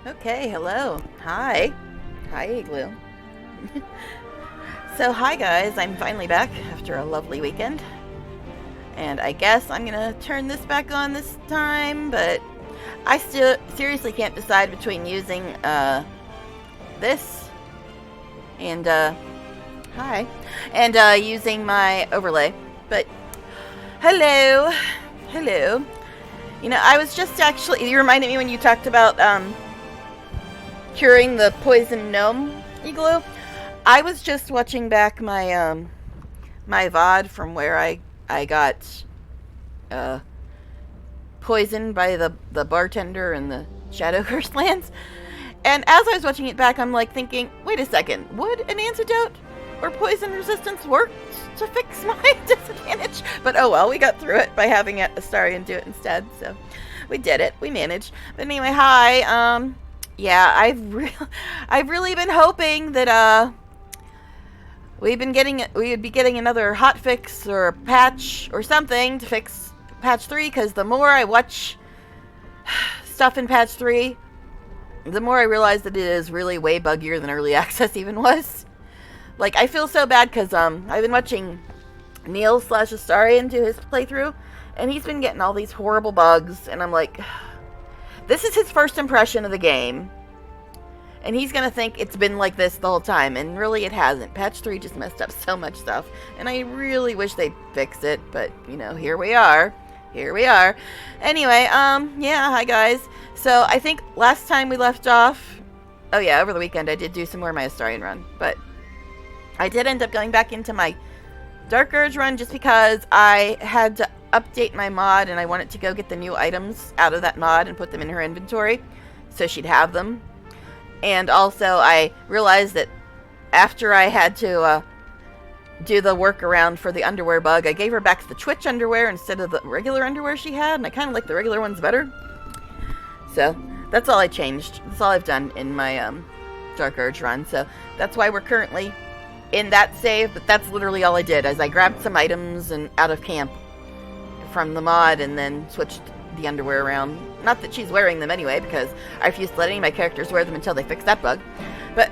Okay, hello. Hi. Hi, Igloo. So, hi guys, I'm finally back after a lovely weekend. And I guess I'm gonna turn this back on this time, but I still seriously can't decide between using this and hi and using my overlay. But hello. Hello. You know, I was just actually you reminded me when you talked about curing the poison gnome igloo. I was just watching back my my VOD from where I got uh poisoned by the bartender in the Shadowhurst lands. And as I was watching it back, I'm like thinking, wait a second, would an antidote or poison resistance work to fix my disadvantage? But oh well, we got through it by having Astarion do it instead, so we did it. We managed. But anyway, hi. Yeah, I've really been hoping that we'd be getting another hot fix or a patch or something to fix patch 3, because the more I watch stuff in patch 3, the more I realize that it is really way buggier than early access even was. Like, I feel so bad because I've been watching Neil/Astarion do his playthrough, and he's been getting all these horrible bugs, and I'm like, this is his first impression of the game, and he's gonna think it's been like this the whole time, and really it hasn't. Patch 3 just messed up so much stuff, and I really wish they'd fix it, but, you know, here we are. Here we are. Anyway, yeah, hi guys. So, I think last time we left off, oh yeah, over the weekend I did do some more of my Astarion run, but I did end up going back into my Dark Urge run just because I had to update my mod, and I wanted to go get the new items out of that mod and put them in her inventory so she'd have them. And also I realized that after I had to do the workaround for the underwear bug, I gave her back the Twitch underwear instead of the regular underwear she had, and I kind of like the regular ones better. So that's all I changed. That's all I've done in my Dark Urge run. So that's why we're currently in that save, but that's literally all I did, as I grabbed some items and out of camp from the mod and then switched the underwear around. Not that she's wearing them anyway, because I refuse to let any of my characters wear them until they fix that bug. But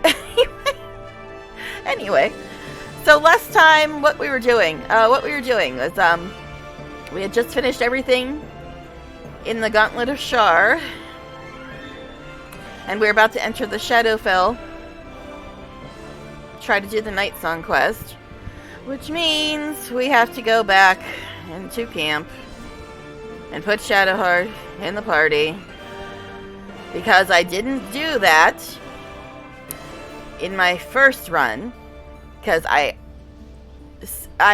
anyway, so last time what we were doing was we had just finished everything in the Gauntlet of Shar, and we were about to enter the Shadowfell, try to do the Night Song quest, which means we have to go back into camp and put Shadowheart in the party, because I didn't do that in my first run, because I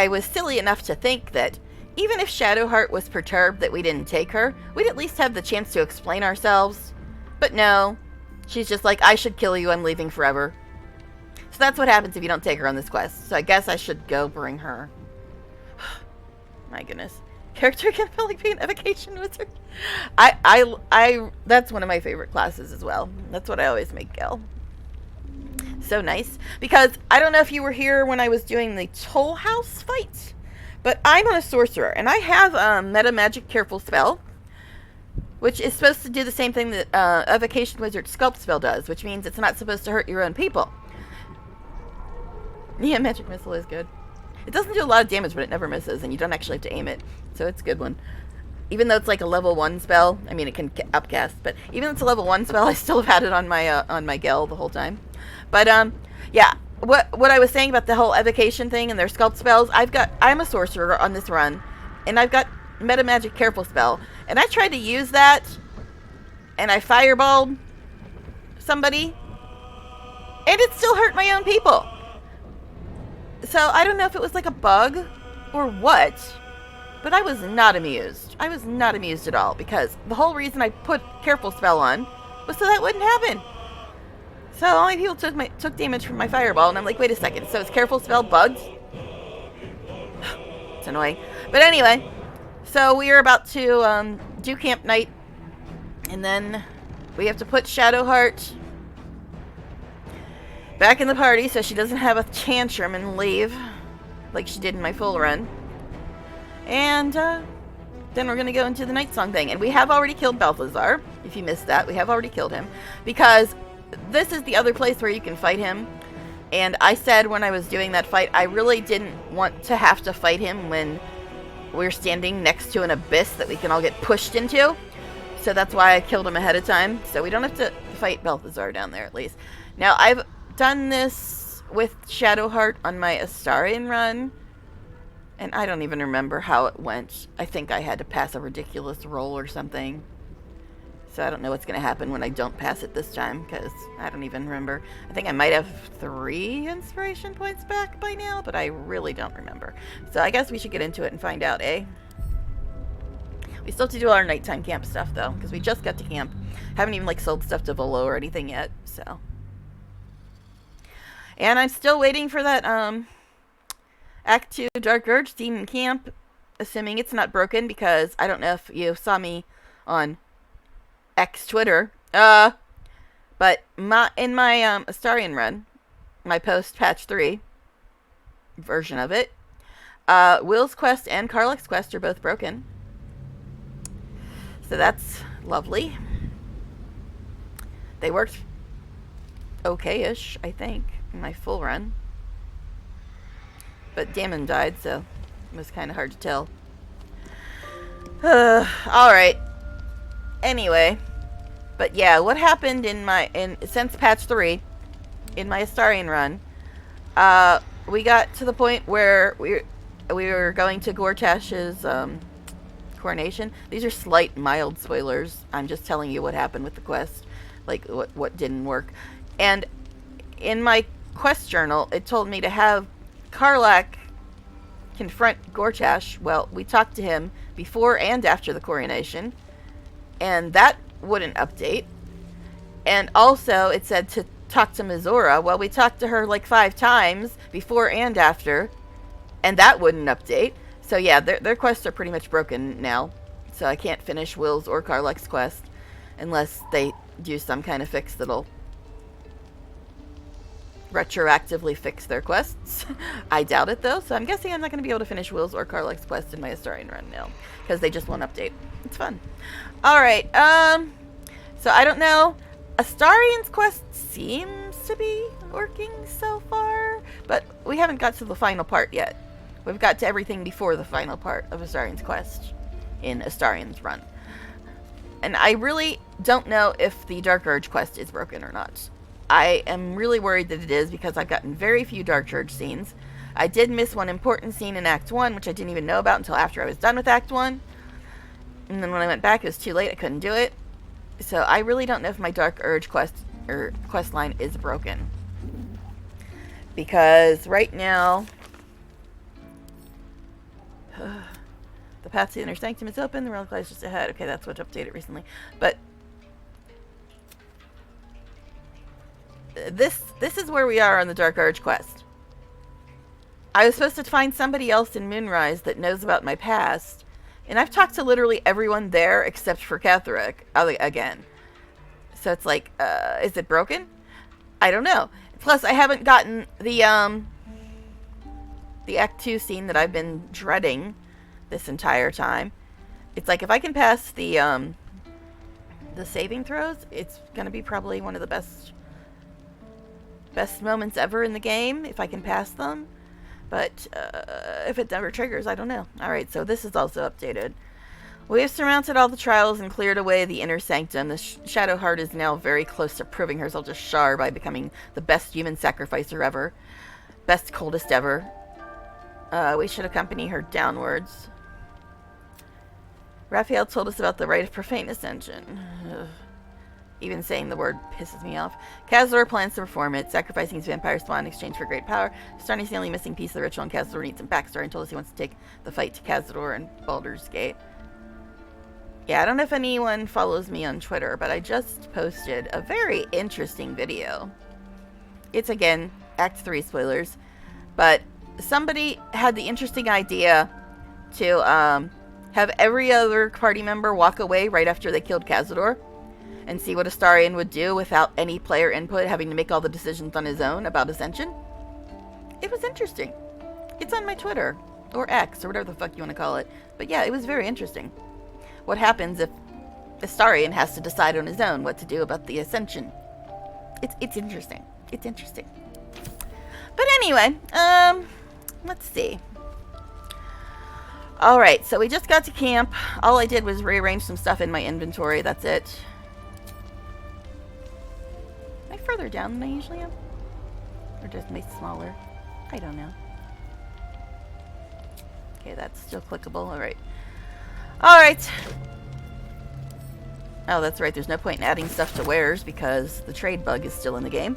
was silly enough to think that even if Shadowheart was perturbed that we didn't take her, we'd at least have the chance to explain ourselves. But no, she's just like, I should kill you, I'm leaving forever. So that's what happens if you don't take her on this quest. So I guess I should go bring her. My goodness. Character can feel like being an evocation wizard. That's one of my favorite classes as well. That's what I always make Gel. So nice. Because I don't know if you were here when I was doing the Toll House fight, but I'm on a sorcerer, and I have a meta magic careful spell, which is supposed to do the same thing that evocation wizard sculpt spell does, which means it's not supposed to hurt your own people. Yeah, magic missile is good. It doesn't do a lot of damage, but it never misses, and you don't actually have to aim it. So it's a good one. Even though it's like a level 1 spell, I mean, it can upcast, but even though it's a level 1 spell, I still have had it on my Gel the whole time. But, yeah, what I was saying about the whole evocation thing and their sculpt spells, I'm a sorcerer on this run, and I've got meta magic careful spell, and I tried to use that, and I fireballed somebody, and it still hurt my own people. So I don't know if it was like a bug or what, but I was not amused. I was not amused at all, because the whole reason I put careful spell on was so that wouldn't happen. So all my people took damage from my fireball, and I'm like, wait a second, so is careful spell bugged? It's annoying. But anyway, so we are about to do camp night, and then we have to put Shadowheart back in the party so she doesn't have a tantrum and leave like she did in my full run. And then we're going to go into the Night Song thing. And we have already killed Balthazar. If you missed that, we have already killed him. Because this is the other place where you can fight him. And I said when I was doing that fight, I really didn't want to have to fight him when we're standing next to an abyss that we can all get pushed into. So that's why I killed him ahead of time. So we don't have to fight Balthazar down there, at least. Now, I've done this with Shadowheart on my Astarion run. And I don't even remember how it went. I think I had to pass a ridiculous roll or something. So I don't know what's going to happen when I don't pass it this time, because I don't even remember. I think I might have 3 inspiration points back by now, but I really don't remember. So I guess we should get into it and find out, eh? We still have to do our nighttime camp stuff, though, because we just got to camp. Haven't even, like, sold stuff to Volo or anything yet, so. And I'm still waiting for that, Act 2 Dark Urge scene in camp, assuming it's not broken, because I don't know if you saw me on X Twitter, but in my Astarion run, my post patch 3 version of it, Will's quest and Karlach's quest are both broken. So that's lovely. They worked okay-ish, I think, in my full run. But Damon died, so it was kind of hard to tell. Alright. Anyway. But yeah, what happened since patch 3, in my Astarion run, we got to the point where we were going to Gortash's coronation. These are slight, mild spoilers. I'm just telling you what happened with the quest. Like, what didn't work. And in my quest journal, it told me to have Karlach confront Gortash. Well, we talked to him before and after the coronation, and that wouldn't update. And also, it said to talk to Mizora. Well, we talked to her like 5 times before and after, and that wouldn't update. So yeah, their quests are pretty much broken now. So I can't finish Will's or Karlach's quest unless they do some kind of fix that'll retroactively fix their quests. I doubt it, though, so I'm guessing I'm not going to be able to finish Will's or Karlach's quest in my Astarion run now, because they just won't update. It's fun. Alright, so I don't know. Astarion's quest seems to be working so far, but we haven't got to the final part yet. We've got to everything before the final part of Astarion's quest in Astarion's run. And I really don't know if the Dark Urge quest is broken or not. I am really worried that it is, because I've gotten very few Dark Urge scenes. I did miss one important scene in Act 1, which I didn't even know about until after I was done with Act 1. And then when I went back, it was too late. I couldn't do it. So I really don't know if my Dark Urge quest line is broken. Because right now, the path to the Inner Sanctum is open. The relic lies just ahead. Okay, that's what's updated recently. But this is where we are on the Dark Urge quest. I was supposed to find somebody else in Moonrise that knows about my past, and I've talked to literally everyone there except for Catherine again. So it's like, is it broken? I don't know. Plus, I haven't gotten the Act 2 scene that I've been dreading this entire time. It's like, if I can pass the saving throws, it's gonna be probably one of the best moments ever in the game, if I can pass them. But if it never triggers, I don't know. Alright, so this is also updated. We have surmounted all the trials and cleared away the Inner Sanctum. The Shadowheart is now very close to proving herself to Shar by becoming the best human sacrificer ever. Best coldest ever. We should accompany her downwards. Raphael told us about the rite of profane ascension. Ugh. Even saying the word pisses me off. Khazor plans to perform it, sacrificing his vampire spawn in exchange for great power. Starting is the only missing piece of the ritual, and Khazor needs some backstory and told us he wants to take the fight to Khazor and Baldur's Gate. Yeah, I don't know if anyone follows me on Twitter, but I just posted a very interesting video. It's, again, Act 3 spoilers, but somebody had the interesting idea to have every other party member walk away right after they killed Khazor, and see what Astarion would do without any player input, having to make all the decisions on his own about Ascension. It was interesting. It's on my Twitter, or X, or whatever the fuck you want to call it. But yeah, it was very interesting. What happens if Astarion has to decide on his own what to do about the Ascension. It's interesting. It's interesting. But anyway, let's see. Alright, so we just got to camp. All I did was rearrange some stuff in my inventory. That's it. Am I further down than I usually am? Or just make it smaller? I don't know. Okay, that's still clickable. Alright. Alright. Oh, that's right. There's no point in adding stuff to wares because the trade bug is still in the game.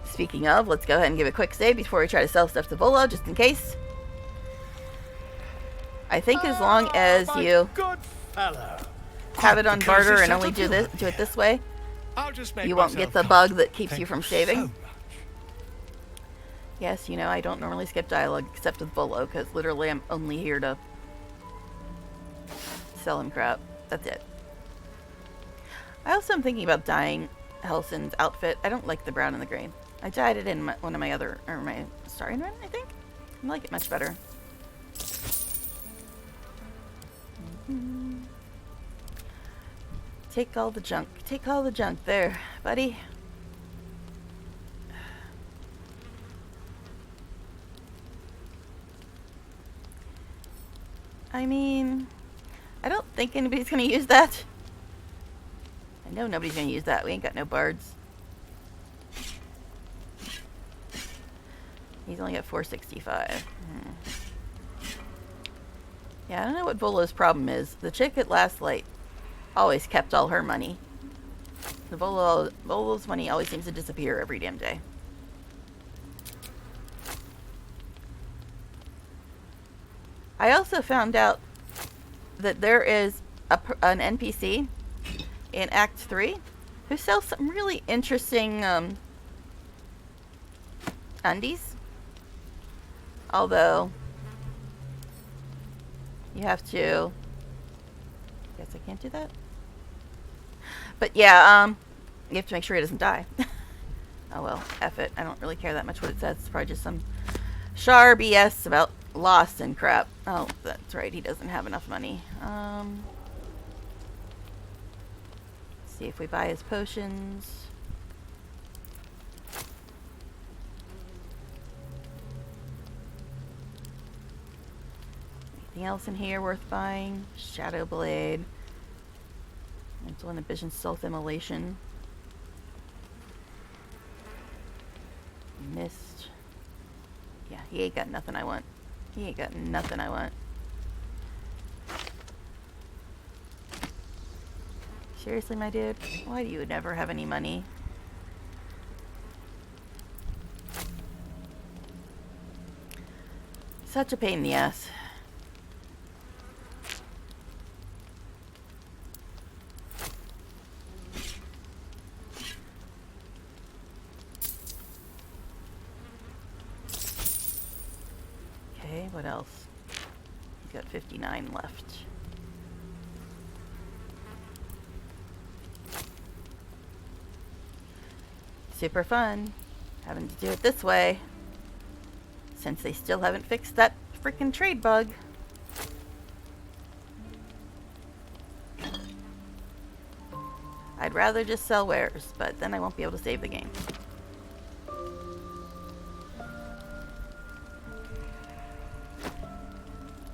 Speaking of, let's go ahead and give a quick save before we try to sell stuff to Volo, just in case. I think as long as you have it on barter and only do it this way, you won't get the bug that keeps you from saving. Yes, you know, I don't normally skip dialogue except with Volo, because literally I'm only here to sell him crap. That's it. I also am thinking about dyeing Helson's outfit. I don't like the brown and the green. I dyed it in one of my other, or my Astarion run, I think. I like it much better. Take all the junk. Take all the junk there, buddy. I mean, I don't think anybody's gonna use that. I know nobody's gonna use that. We ain't got no bards. He's only got 465. Yeah, I don't know what Volo's problem is. The chick at Last Light always kept all her money. The Volo's money always seems to disappear every damn day. I also found out that there is an NPC in Act 3 who sells some really interesting undies. Although you have to... Guess I can't do that. But yeah, you have to make sure he doesn't die. Oh well, F it. I don't really care that much what it says. It's probably just some char BS about loss and crap. Oh, that's right. He doesn't have enough money. Let's see if we buy his potions. Anything else in here worth buying? Shadow Blade. Mental Inhibition, Self-Immolation. Mist. Yeah, he ain't got nothing I want. He ain't got nothing I want. Seriously, my dude? Why do you never have any money? Such a pain in the ass. Okay, what else? He's got 59 left. Super fun having to do it this way, since they still haven't fixed that freaking trade bug. I'd rather just sell wares, but then I won't be able to save the game.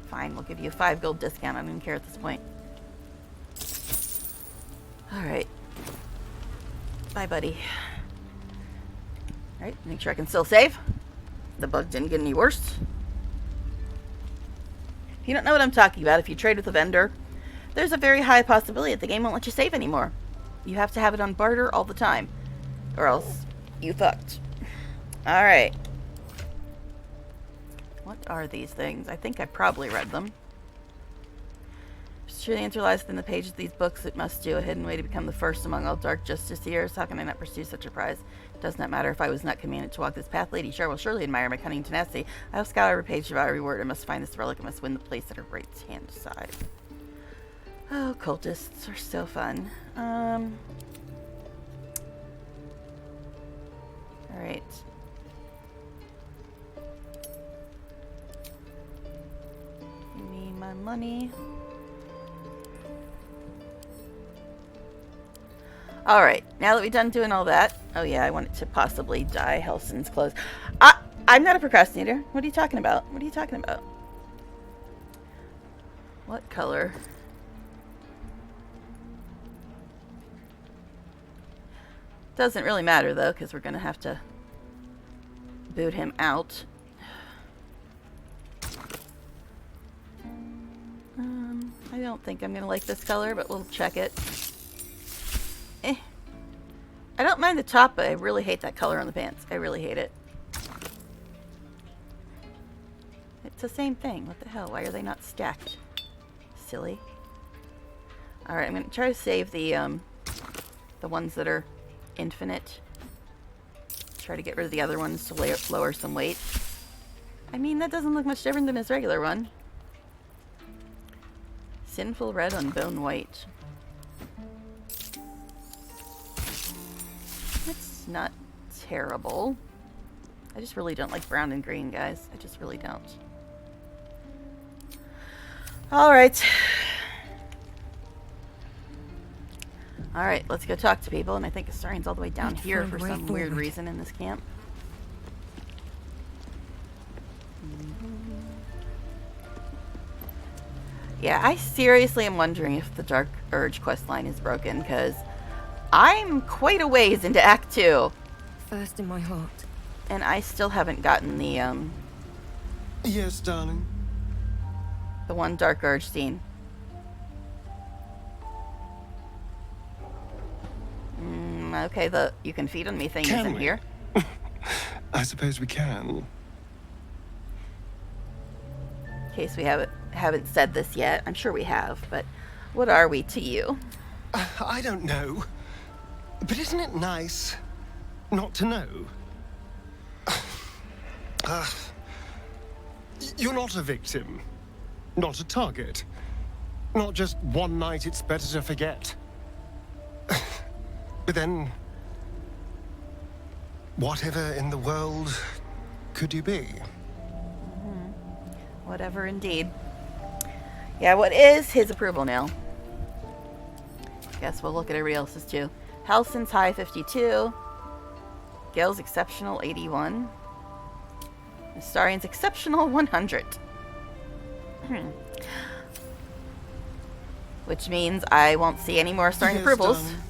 Fine, we'll give you a 5 gold discount. I don't even care at this point. Alright. Bye, buddy. Alright, make sure I can still save. The bug didn't get any worse. If you don't know what I'm talking about, if you trade with a vendor, there's a very high possibility that the game won't let you save anymore. You have to have it on barter all the time, or else you fucked. Alright. What are these things? I think I probably read them. Sure, the answer lies within the pages of these books. It must do a hidden way to become the first among all dark justiciars. How can I not pursue such a prize? It does not matter if I was not commanded to walk this path. Lady Char will surely admire my cunning tenacity. I will scour every page of every word. I must find this relic. I must win the place at her right hand side. Oh, cultists are so fun. Alright. Give me my money. Alright, now that we've done doing all that... Oh yeah, I wanted to possibly dye Helson's clothes. I'm not a procrastinator. What are you talking about? What are you talking about? What color? Doesn't really matter, though, because we're going to have to boot him out. I don't think I'm going to like this color, but we'll check it. I don't mind the top, but I really hate that color on the pants. I really hate it. It's the same thing. What the hell? Why are they not stacked? Silly. Alright, I'm going to try to save the ones that are infinite. Try to get rid of the other ones to lower some weight. I mean, that doesn't look much different than his regular one. Sinful red on bone white. It's not terrible. I just really don't like brown and green, guys. I just really don't. Alright. Alright, let's go talk to people. And I think Astarion's all the way down here for some weird reason in this camp. Yeah, I seriously am wondering if the Dark Urge questline is broken, because I'm quite a ways into Act 2. First in my heart. And I still haven't gotten the, Yes, darling. the one Dark Urge scene. Okay, the you can feed on me thing isn't here. I suppose we can. In case we haven't said this yet. I'm sure we have, but what are we to you? I don't know. But isn't it nice not to know? You're not a victim. Not a target. Not just one night it's better to forget. But then, whatever in the world could you be? Whatever indeed. Yeah, what is his approval now? Guess we'll look at everybody else's too. Helson's high 52. Gale's exceptional 81. Astarion's exceptional 100. Which means I won't see any more Astarion approvals. Darling.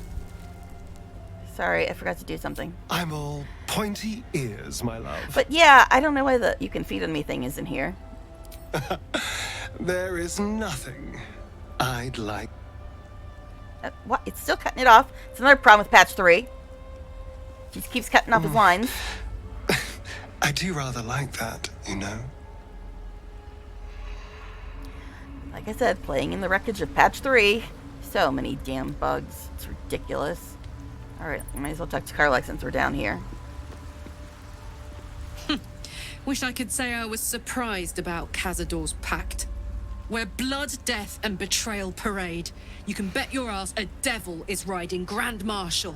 Sorry, I forgot to do something. I'm all pointy ears, my love. But yeah, I don't know why the you can feed on me thing isn't here. There is nothing I'd like. What? It's still cutting it off. It's another problem with patch 3. She just keeps cutting off his lines. I do rather like that, you know. Like I said, playing in the wreckage of patch 3. So many damn bugs. It's ridiculous. Alright, might as well talk to Karlach since we're down here. Wish I could say I was surprised about Cazador's pact. Where blood, death, and betrayal parade, you can bet your ass a devil is riding Grand Marshal.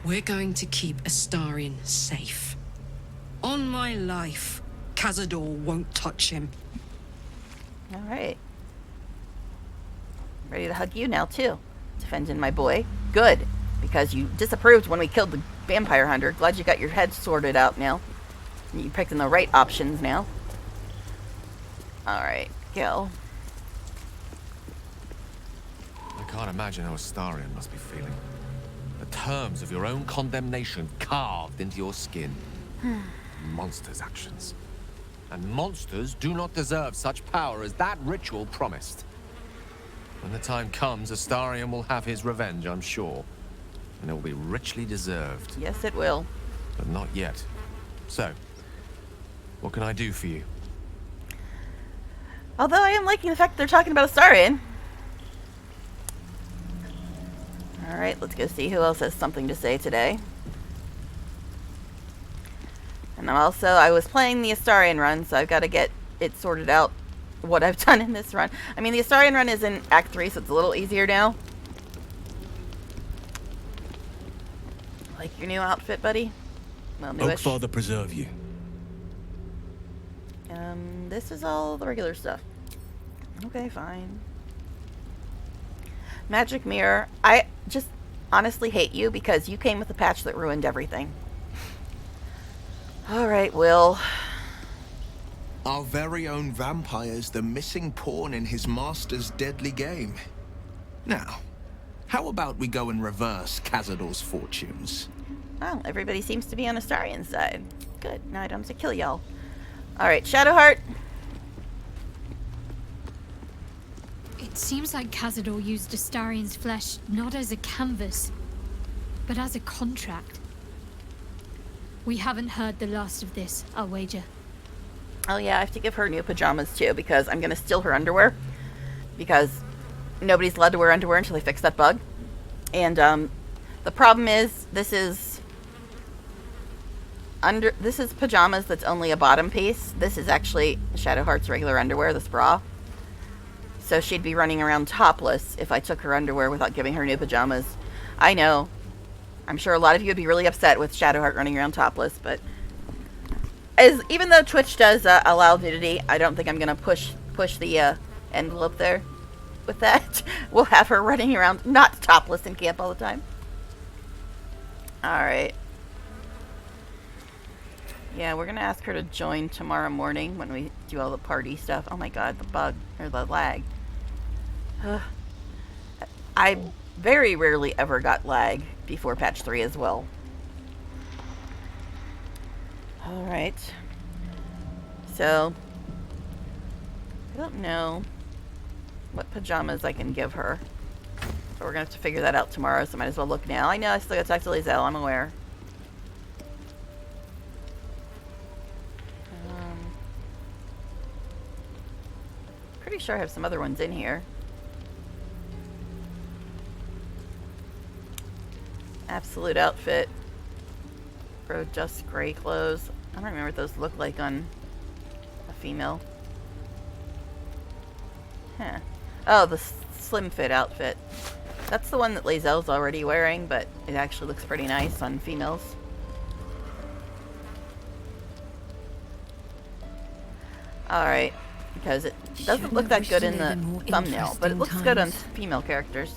We're going to keep Astarion safe. On my life, Cazador won't touch him. Alright. Ready to hug you now, too. Defending my boy. Good. Because you disapproved when we killed the vampire hunter. Glad you got your head sorted out now. You're picking the right options now. Alright, Gil. I can't imagine how Astarion must be feeling. The terms of your own condemnation carved into your skin. Monsters' actions. And monsters do not deserve such power as that ritual promised. When the time comes, Astarion will have his revenge, I'm sure. And it will be richly deserved. Yes, it will. But not yet. So, what can I do for you? Although I am liking the fact that they're talking about Astarion. Alright, let's go see who else has something to say today. And I was playing the Astarion run, so I've got to get it sorted out what I've done in this run. I mean, the Astarion run is in Act 3, so it's a little easier now. Like your new outfit, buddy? Well, newish. Oakfather preserve you. This is all the regular stuff. Okay, fine. Magic Mirror, I just honestly hate you because you came with a patch that ruined everything. Alright, Will. Our very own vampire's the missing pawn in his master's deadly game. Now, how about we go and reverse Cazador's fortunes? Well, everybody seems to be on Astarion's side. Good. Now I don't have to kill y'all. Alright, Shadowheart. It seems like Cazador used Astarion's flesh not as a canvas, but as a contract. We haven't heard the last of this, I'll wager. Oh yeah, I have to give her new pajamas too because I'm going to steal her underwear. Because nobody's allowed to wear underwear until they fix that bug. And the problem is this is pajamas that's only a bottom piece. This is actually Shadowheart's regular underwear, this bra. So she'd be running around topless if I took her underwear without giving her new pajamas. I know. I'm sure a lot of you would be really upset with Shadowheart running around topless, but even though Twitch does allow nudity, I don't think I'm gonna push the envelope there with that. We'll have her running around not topless in camp all the time. Alright. Yeah, we're gonna ask her to join tomorrow morning when we do all the party stuff. Oh my god, the bug, or the lag. Ugh. I very rarely ever got lag before patch 3 as well. Alright. So, I don't know what pajamas I can give her. So we're gonna have to figure that out tomorrow, so might as well look now. I know I still gotta talk to Lizelle, I'm aware. Pretty sure I have some other ones in here. Absolute outfit. Pro just gray clothes. I don't remember what those look like on a female. Huh. Oh, the slim fit outfit. That's the one that Lazelle's already wearing, but it actually looks pretty nice on females. Alright. Because it doesn't look that good in the thumbnail, but it looks good on female characters.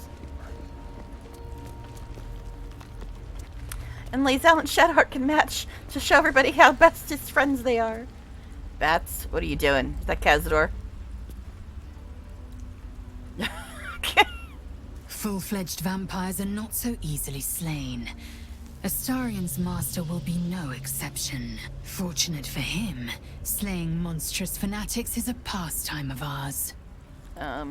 And Lazelle and Shadowheart can match to show everybody how bestest friends they are. Bats, what are you doing? Is that Cazador? Okay. Full-fledged vampires are not so easily slain. Astarion's master will be no exception. Fortunate for him, slaying monstrous fanatics is a pastime of ours. I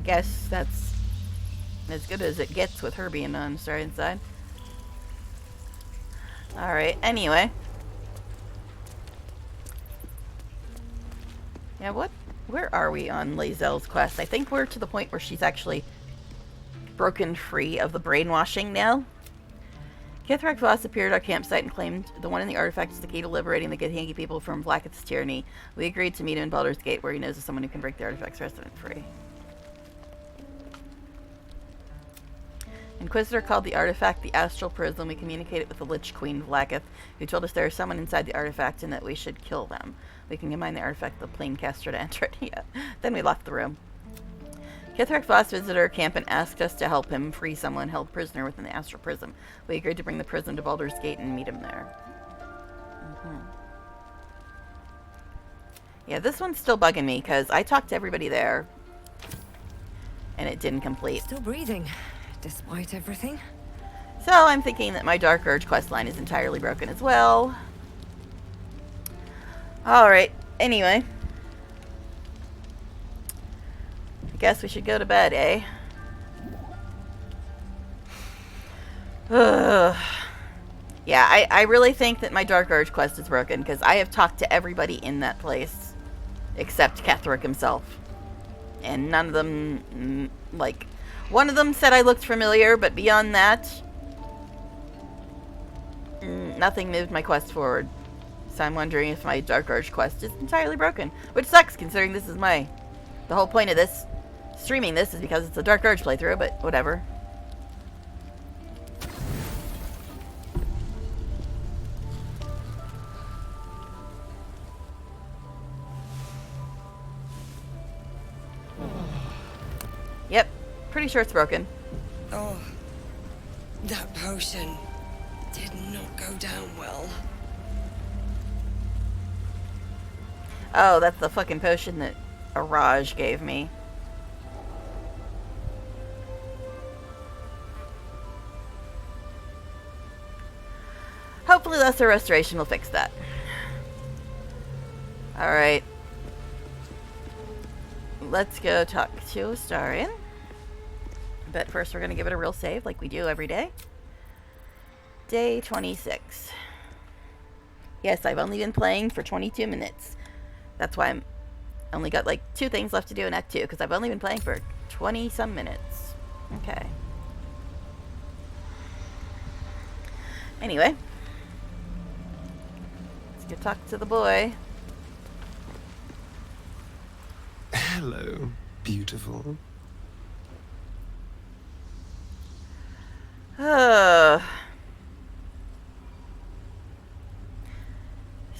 guess that's as good as it gets with her being on Astarion's side. Alright, anyway. Yeah, where are we on Lazelle's quest? I think we're to the point where she's actually broken free of the brainwashing now. Kithrak Voss appeared at our campsite and claimed the one in the artifact is the key to liberating the Githyanki people from Blacketh's tyranny. We agreed to meet him in Baldur's Gate, where he knows of someone who can break the artifact's resident free. Inquisitor called the artifact the Astral Prism. We communicated with the Lich Queen of Blacketh, who told us there is someone inside the artifact and that we should kill them. We can combine the artifact with the planecaster to enter it. Yeah. Then we left the room. Kithrak Voss visited our camp and asked us to help him free someone held prisoner within the Astral Prism. We agreed to bring the prism to Baldur's Gate and meet him there. Yeah, this one's still bugging me because I talked to everybody there and it didn't complete. Still breathing, despite everything. So I'm thinking that my Dark Urge questline is entirely broken as well. Alright, anyway. I guess we should go to bed, eh? Yeah, I really think that my Dark Urge quest is broken because I have talked to everybody in that place except Ketherick himself. And none of them, like, one of them said I looked familiar, but beyond that, nothing moved my quest forward. So I'm wondering if my Dark Urge quest is entirely broken, which sucks considering this is the whole point of this. Streaming this is because it's a Dark Urge playthrough, but whatever. Pretty sure it's broken. Oh, that potion did not go down well. Oh, that's the fucking potion that Araj gave me. Hopefully Lesser Restoration will fix that. Alright. Let's go talk to Astarion. But first we're going to give it a real save like we do every day. Day 26. Yes, I've only been playing for 22 minutes. That's why I'm only got like 2 things left to do in Act 2, because I've only been playing for 20 some minutes. Okay. Anyway. Let's go talk to the boy. Hello, beautiful.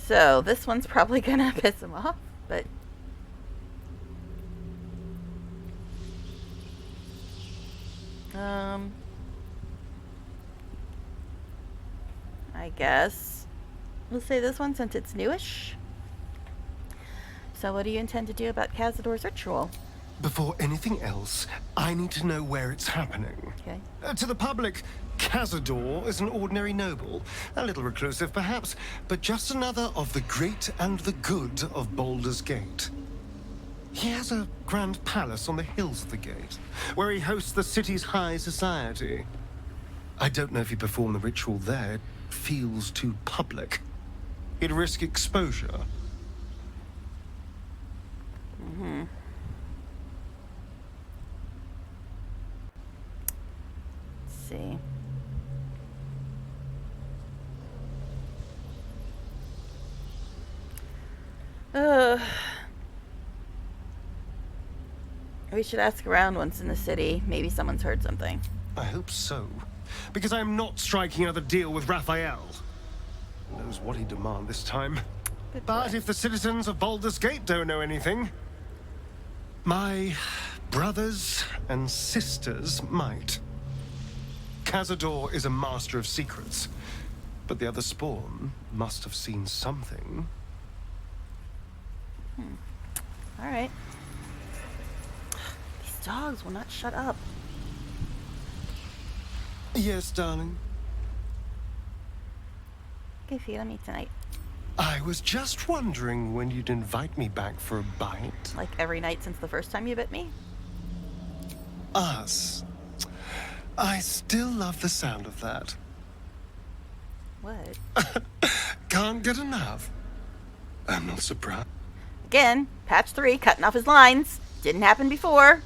So, this one's probably gonna piss him off, but... I guess we'll say this one since it's newish. So what do you intend to do about Cazador's ritual? Before anything else, I need to know where it's happening. Okay. To the public, Cazador is an ordinary noble, a little reclusive perhaps, but just another of the great and the good of Baldur's Gate. He has a grand palace on the hills of the gate, where he hosts the city's high society. I don't know if he performed the ritual there. It feels too public. He'd risk exposure. Mm-hmm. Let's see. We should ask around once in the city. Maybe someone's heard something. I hope so. Because I'm not striking another deal with Raphael. Who knows what he'd demand this time. But if the citizens of Baldur's Gate don't know anything, my brothers and sisters might. Cazador is a master of secrets, but the other spawn must have seen something. All right. These dogs will not shut up. Yes, darling. Okay, feed on me tonight. I was just wondering when you'd invite me back for a bite. Like every night since the first time you bit me? Us. I still love the sound of that. What? Can't get enough. I'm not surprised. Again, patch 3, cutting off his lines. Didn't happen before.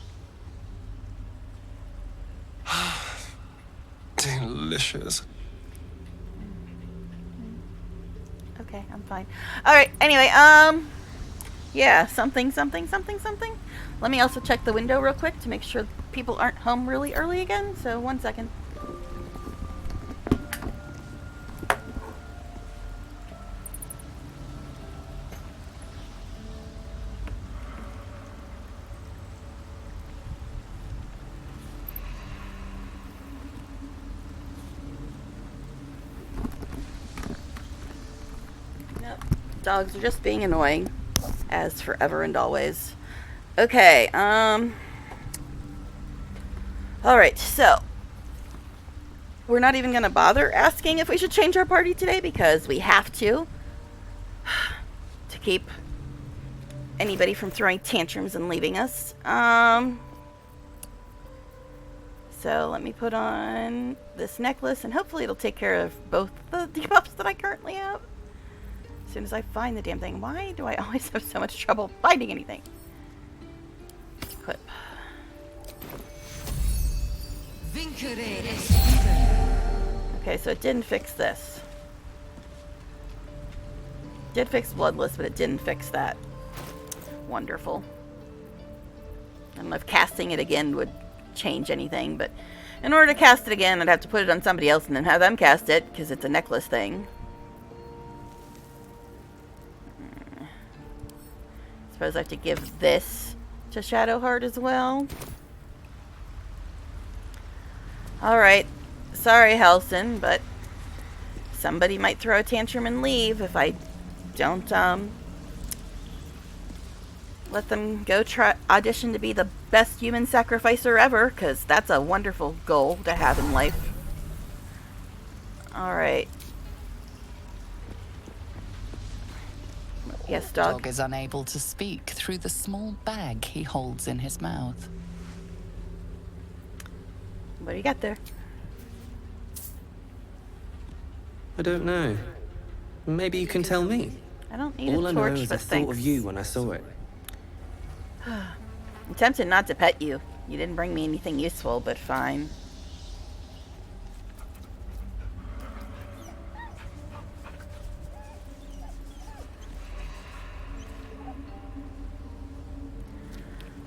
Delicious. Okay, I'm fine. Alright, anyway, yeah, something. Let me also check the window real quick to make sure people aren't home really early again, so 1 second. Dogs are just being annoying, as forever and always. Okay, alright, so we're not even gonna bother asking if we should change our party today because we have to keep anybody from throwing tantrums and leaving us. So let me put on this necklace and hopefully it'll take care of both the debuffs that I currently have. As soon as I find the damn thing. Why do I always have so much trouble finding anything? Equip. Okay, so it didn't fix this. Did fix Bloodless, but it didn't fix that. Wonderful. I don't know if casting it again would change anything, but in order to cast it again, I'd have to put it on somebody else and then have them cast it, because it's a necklace thing. Suppose I have to give this to Shadowheart as well. Alright. Sorry, Helson, but somebody might throw a tantrum and leave if I don't, let them go try audition to be the best human sacrificer ever, because that's a wonderful goal to have in life. Alright. Yes, The dog? dog is unable to speak through the small bag he holds in his mouth. What do you got there? I don't know. Maybe you can tell me. I don't need All a I know torch, is I but thought thanks. of you when I saw it. I'm tempted not to pet you. You didn't bring me anything useful, but fine.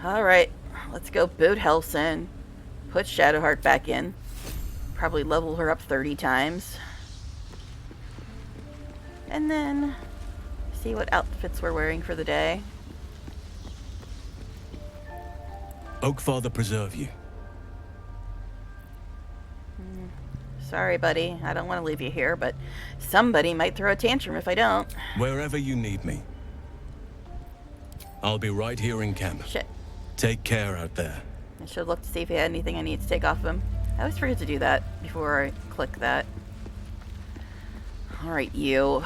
Alright, let's go boot Helson. Put Shadowheart back in. Probably level her up 30 times. And then see what outfits we're wearing for the day. Oakfather preserve you. Sorry, buddy. I don't want to leave you here, but somebody might throw a tantrum if I don't. Wherever you need me. I'll be right here in camp. Shit. Take care out there. I should look to see if he had anything I need to take off of him. I always forget to do that before I click that. Alright, you.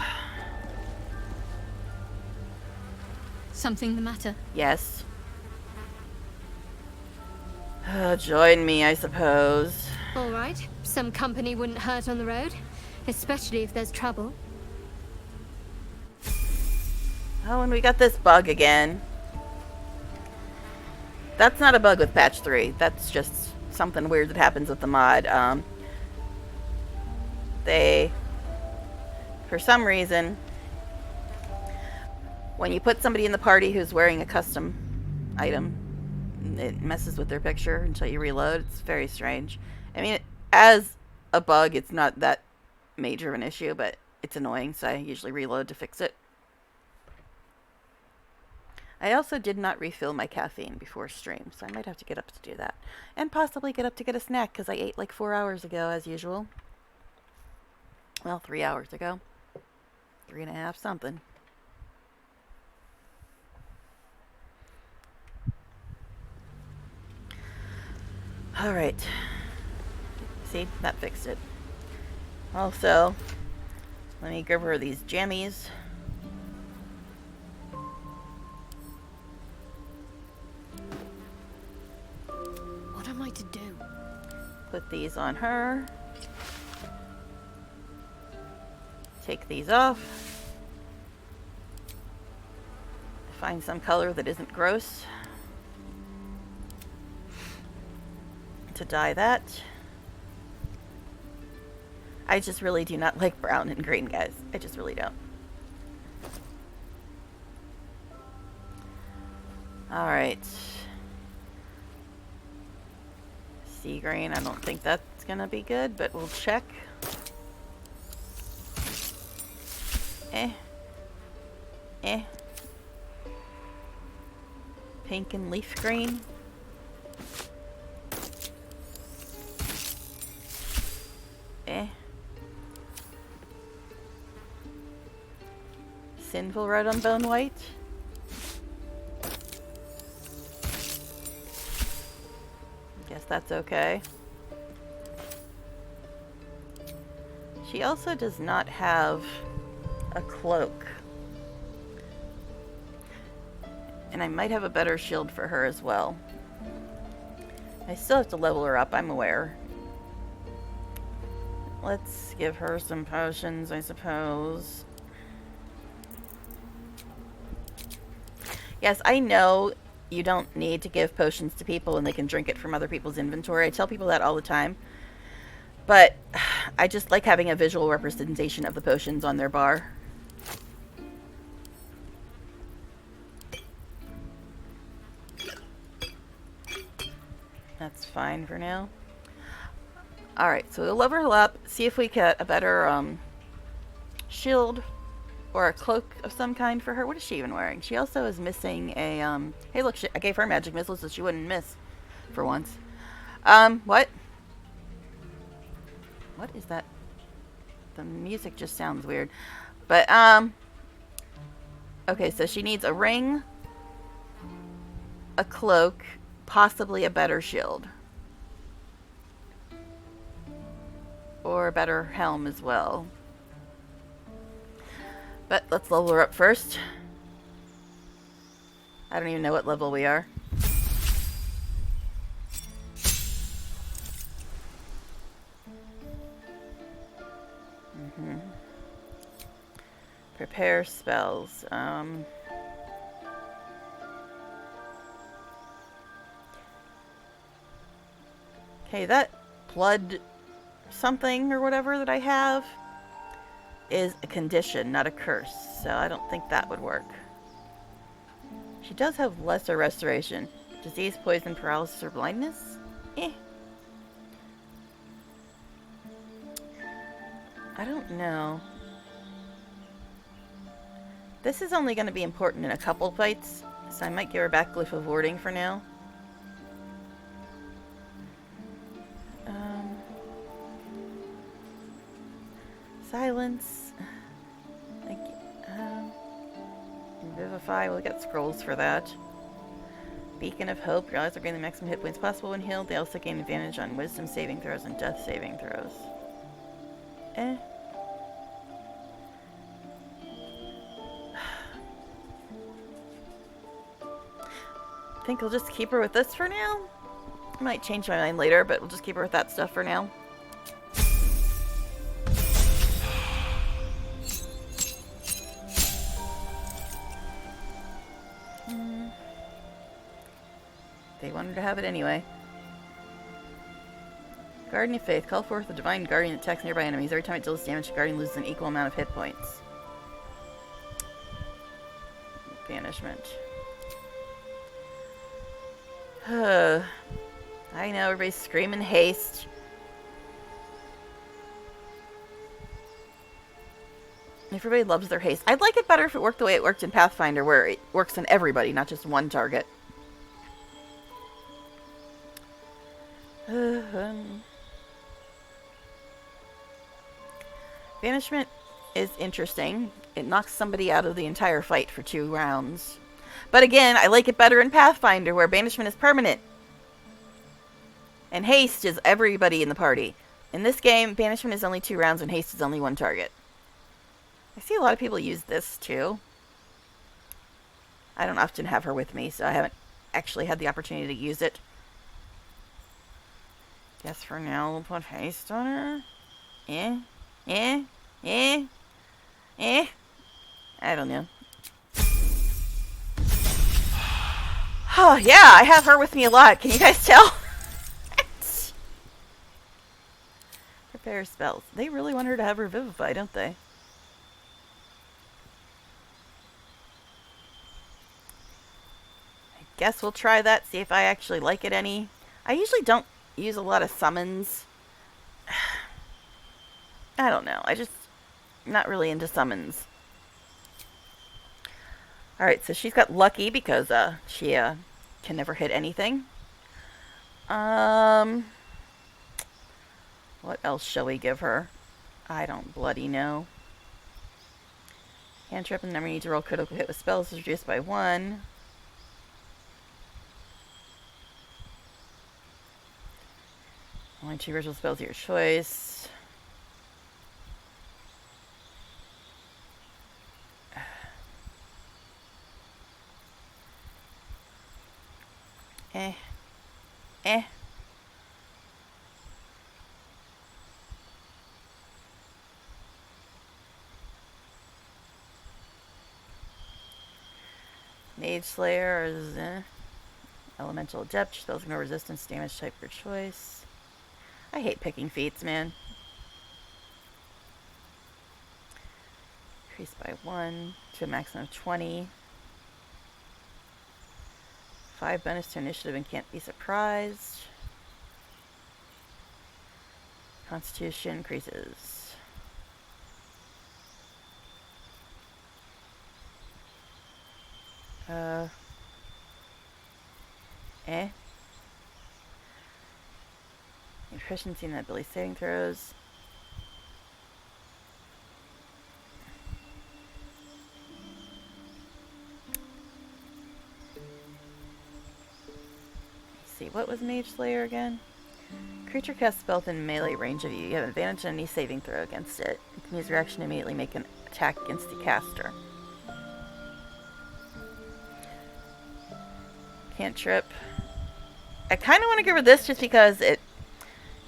Something the matter? Yes. Join me, I suppose. All right. Some company wouldn't hurt on the road, especially if there's trouble. Oh, and we got this bug again. That's not a bug with patch 3. That's just something weird that happens with the mod. They, for some reason, when you put somebody in the party who's wearing a custom item, it messes with their picture until you reload. It's very strange. I mean, as a bug, it's not that major of an issue, but it's annoying, so I usually reload to fix it. I also did not refill my caffeine before stream, so I might have to get up to do that. And possibly get up to get a snack, because I ate like 4 hours ago, as usual. Well, 3 hours ago. 3.5, something. Alright. See, that fixed it. Also, let me give her these jammies. What am I to do? Put these on her. Take these off. Find some color that isn't gross. To dye that. I just really do not like brown and green, guys. I just really don't. Alright. Sea green, I don't think that's gonna be good, but we'll check. Pink and leaf green. Sinful red on bone white. Guess that's okay. She also does not have a cloak. And I might have a better shield for her as well. I still have to level her up, I'm aware. Let's give her some potions, I suppose. Yes, I know you don't need to give potions to people and they can drink it from other people's inventory. I tell people that all the time. But I just like having a visual representation of the potions on their bar. That's fine for now. Alright, so we'll level her up, see if we get a better shield or a cloak of some kind for her. What is she even wearing? She also is missing a, hey look, I gave her magic missile so she wouldn't miss for once. What? What is that? The music just sounds weird. But, okay, so she needs a ring, a cloak, possibly a better shield. Or a better helm as well. But let's level her up first. I don't even know what level we are. Prepare spells. Okay, that blood something or whatever that I have is a condition, not a curse. So I don't think that would work. She does have lesser restoration. Disease, poison, paralysis, or blindness? Eh. I don't know. This is only going to be important in a couple fights, so I might give her back Glyph of Warding for now. Silence. Vivify, we'll get scrolls for that. Beacon of Hope, your allies will gain the maximum hit points possible when healed. They also gain advantage on wisdom saving throws and death saving throws. Eh. I think I'll just keep her with this for now. I might change my mind later, but we'll just keep her with that stuff for now. They wanted to have it anyway. Guardian of Faith. Call forth the Divine Guardian that attacks nearby enemies. Every time it deals damage, the Guardian loses an equal amount of hit points. Banishment. I know, everybody's screaming haste. Everybody loves their haste. I'd like it better if it worked the way it worked in Pathfinder, where it works on everybody, not just one target. Banishment is interesting. It knocks somebody out of the entire fight for 2 rounds. But again, I like it better in Pathfinder, where banishment is permanent. And haste is everybody in the party. In this game, banishment is only 2 rounds and haste is only 1 target. I see a lot of people use this too. I don't often have her with me, so I haven't actually had the opportunity to use it. Guess for now we'll put haste on her. I don't know. Oh, yeah, I have her with me a lot. Can you guys tell? Prepare spells. They really want her to have Revivify, don't they? I guess we'll try that, see if I actually like it any. I usually don't use a lot of summons. I don't know. I'm not really into summons. Alright, so she's got lucky because she can never hit anything. What else shall we give her? I don't bloody know. Cantrip and the number you need to roll critical hit with spells is reduced by 1. Only 2 ritual spells of your choice. Mage Slayer is Elemental Adept. Spells no resistance, damage type your choice. I hate picking feats, man. Increase by 1 to a maximum of 20. 5 bonus to initiative and can't be surprised. Constitution increases. Proficiency in ability saving throws. was Mage Slayer again? Creature casts spells in melee range of you. You have advantage on any saving throw against it. You can use your action to immediately make an attack against the caster. Cantrip. I kind of want to give her this just because it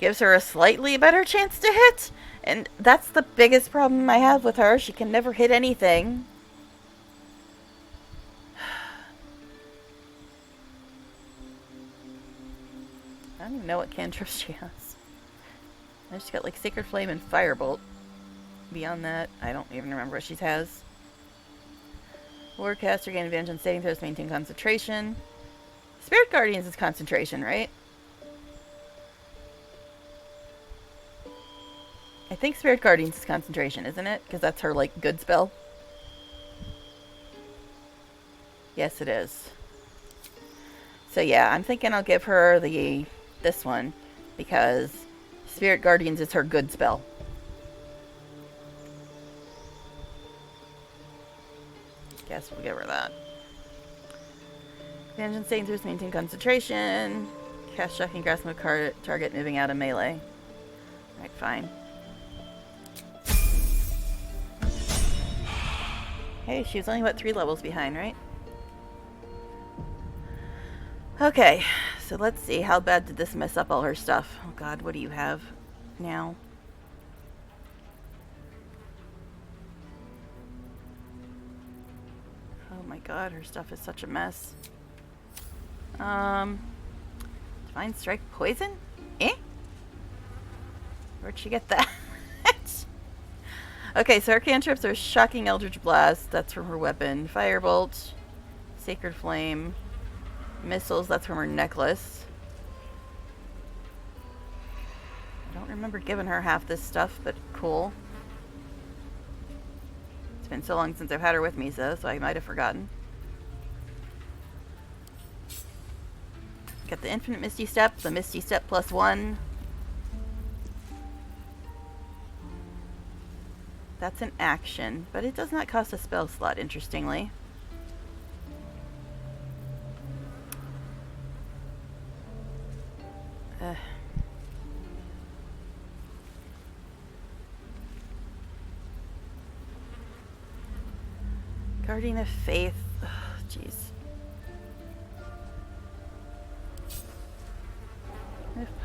gives her a slightly better chance to hit. And that's the biggest problem I have with her. She can never hit anything. I don't even know what cantrips she has. I just got like Sacred Flame and Firebolt. Beyond that, I don't even remember what she has. Warcaster gain advantage on saving throws, maintain concentration. Spirit Guardians is concentration, right? I think Spirit Guardians is concentration, isn't it? Because that's her, like, good spell. Yes, it is. So yeah, I'm thinking I'll give her this one, because Spirit Guardians is her good spell. Guess we'll give her that. Advantage on saving throws, maintain concentration. Cast Shocking Grasp on a target moving out of melee. Alright, fine. Hey, she was only, what, 3 levels behind, right? Okay, so let's see. How bad did this mess up all her stuff? Oh god, what do you have now? Oh my god, her stuff is such a mess. Divine Strike Poison? Eh? Where'd she get that? Okay, so her cantrips are Shocking Eldritch Blast, that's from her weapon. Firebolt, Sacred Flame, Missiles, that's from her necklace. I don't remember giving her half this stuff, but cool. It's been so long since I've had her with me, so I might have forgotten. Got the Infinite Misty Step, the Misty Step +1. That's an action, but it does not cost a spell slot, interestingly. Guardian of Faith. Jeez.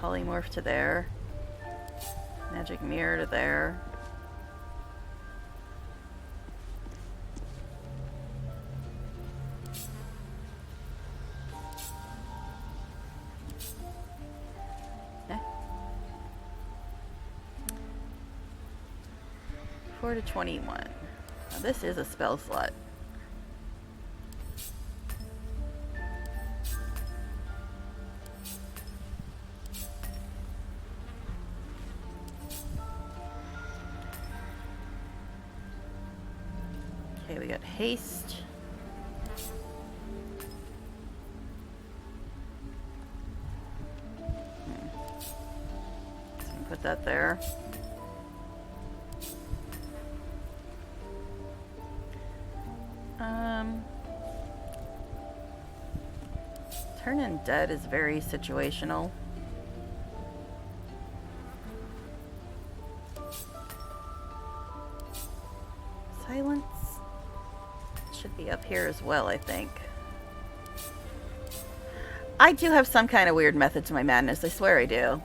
Polymorph to there. Magic Mirror to there. Eh. 4 to 21. Now this is a spell slot. Okay, we got haste. So put that there. Turn Undead is very situational. Silence should be up here as well, I think. I do have some kind of weird method to my madness, I swear I do.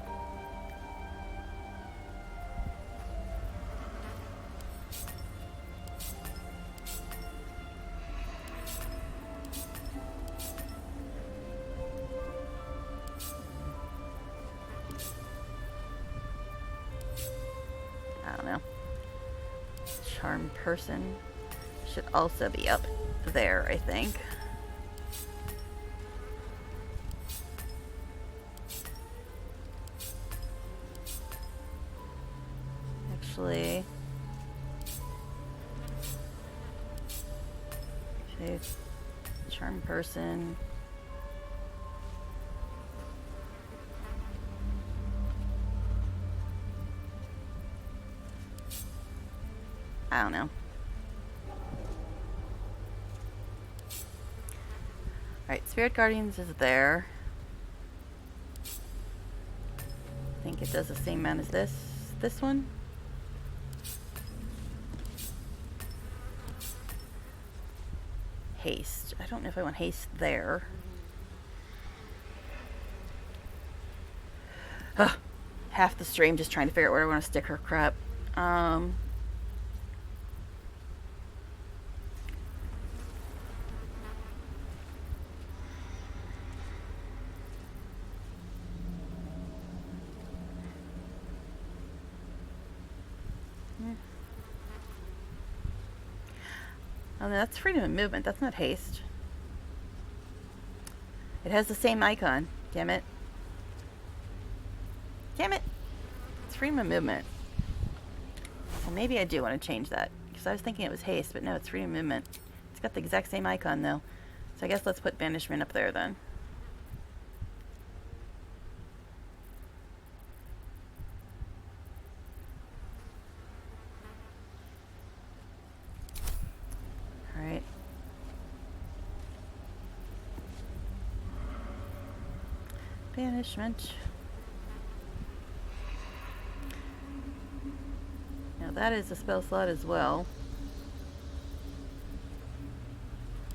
I don't know. Charm Person should also be up there, I think. Actually, okay, Charm Person. I don't know. Alright, Spirit Guardians is there. think it does the same amount as this one. Haste. I don't know if I want haste there. Ugh. Half the stream just trying to figure out where I want to stick her crap. Oh, no, that's freedom of movement. That's not haste. It has the same icon. Damn it. Damn it. It's freedom of movement. Well, maybe I do want to change that. Because I was thinking it was haste, but no, it's freedom of movement. It's got the exact same icon, though. So I guess let's put banishment up there, then. Alright. Banishment. Now that is a spell slot as well.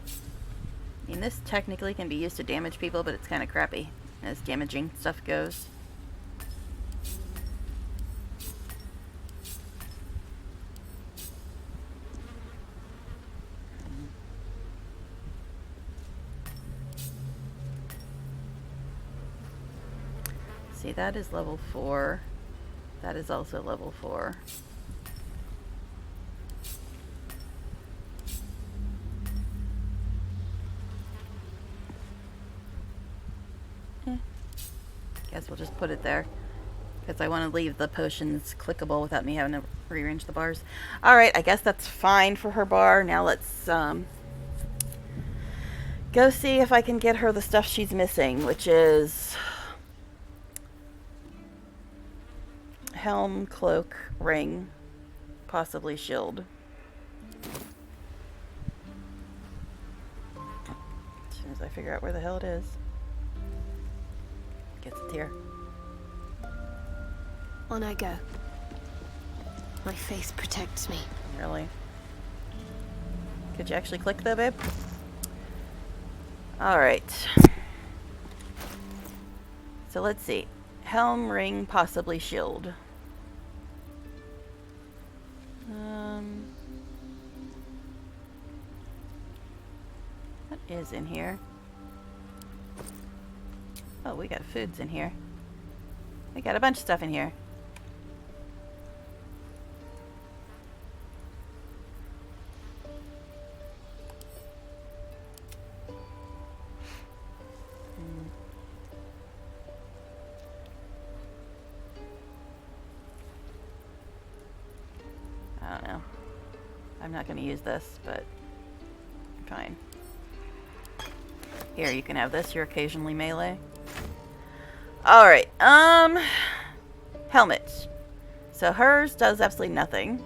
I mean, this technically can be used to damage people, but it's kind of crappy as damaging stuff goes. See, that is level 4. That is also level 4. Guess we'll just put it there. Because I want to leave the potions clickable without me having to rearrange the bars. Alright, I guess that's fine for her bar. Now let's go see if I can get her the stuff she's missing, which is helm, cloak, ring, possibly shield. As soon as I figure out where the hell it is. Gets it here. On I go. My faith protects me. Really? Could you actually click though, babe? Alright. So let's see. Helm, ring, possibly shield. What is in here? Oh, we got foods in here. We got a bunch of stuff in here. I don't know. I'm not going to use this, but fine. Here, you can have this. You're occasionally melee. Alright, helmet. So hers does absolutely nothing.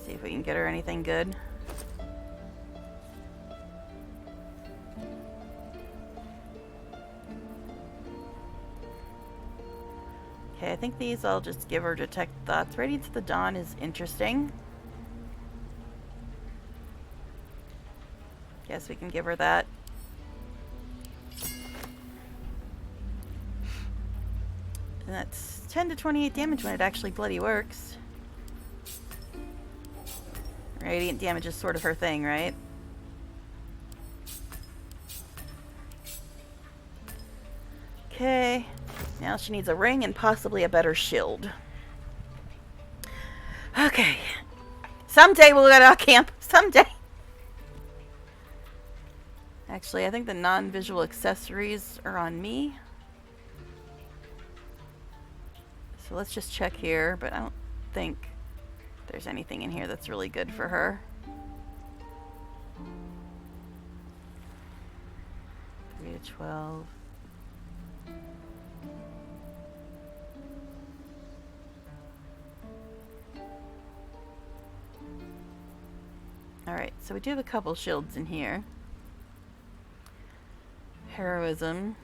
See if we can get her anything good. Okay, I think these I'll just give her detect thoughts. Radiance of the Dawn is interesting. Guess we can give her that. And that's 10 to 28 damage when it actually bloody works. Radiant damage is sort of her thing, right? Okay. Now she needs a ring and possibly a better shield. Okay. Someday we'll go to our camp. Someday. Actually, I think the non-visual accessories are on me. So let's just check here, but I don't think there's anything in here that's really good for her. 3 to 12. Alright, so we do have a couple shields in here. Heroism.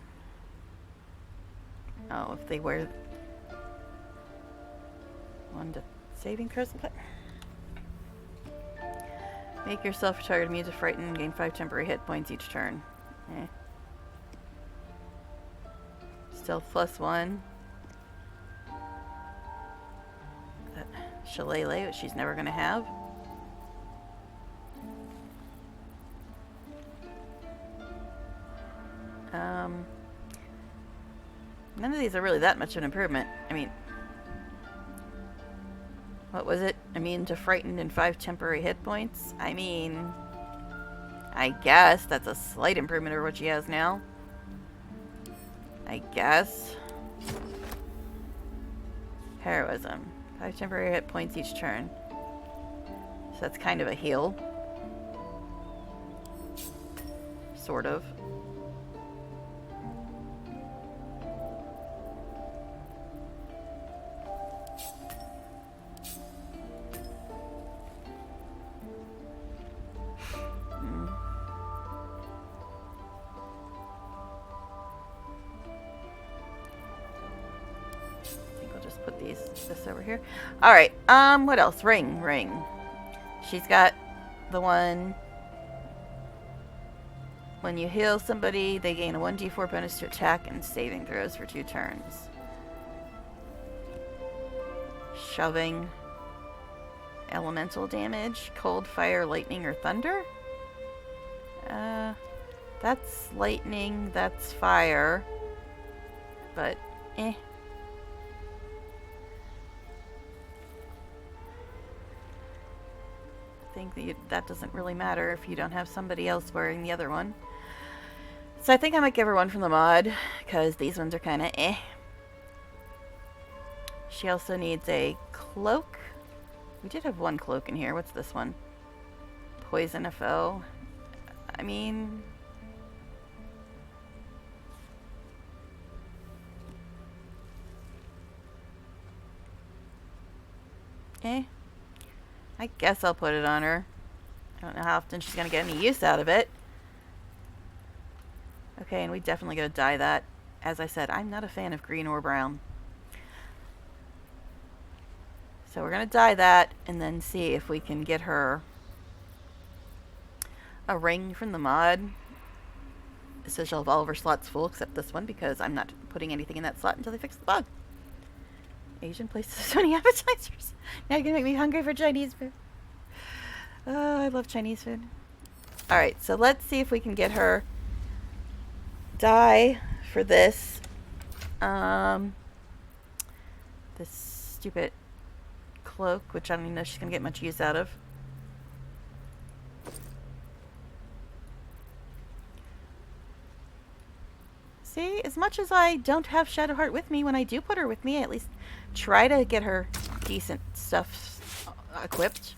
Oh, if they wear one to saving throws. Make yourself a target immune to frighten and gain 5 temporary hit points each turn. Eh. Stealth +1. That shillelagh, which she's never gonna have. None of these are really that much of an improvement. I mean, what was it? Immune to frightened and 5 temporary hit points? I mean, I guess that's a slight improvement over what she has now. I guess. Heroism. 5 temporary hit points each turn. So that's kind of a heal. Sort of. This over here. Alright, what else? Ring. She's got the one. When you heal somebody, they gain a 1d4 bonus to attack and saving throws for 2 turns. Shoving. Elemental damage. Cold, fire, lightning, or thunder? That's lightning, that's fire. But, eh. Think that doesn't really matter if you don't have somebody else wearing the other one. So I think I might give her one from the mod, because these ones are kind of eh. She also needs a cloak. We did have one cloak in here. What's this one? Poison a foe. I mean... eh. I guess I'll put it on her. I don't know how often she's going to get any use out of it. Okay, and we definitely got to dye that. As I said, I'm not a fan of green or brown. So we're going to dye that and then see if we can get her a ring from the mod. So she'll have all of her slots full except this one because I'm not putting anything in that slot until they fix the bug. Asian places so many appetizers. Now you're gonna make me hungry for Chinese food. Oh, I love Chinese food. Alright, so let's see if we can get her dye for this. This stupid cloak, which I don't even know if she's gonna get much use out of. See, as much as I don't have Shadowheart with me, when I do put her with me, I at least try to get her decent stuff equipped.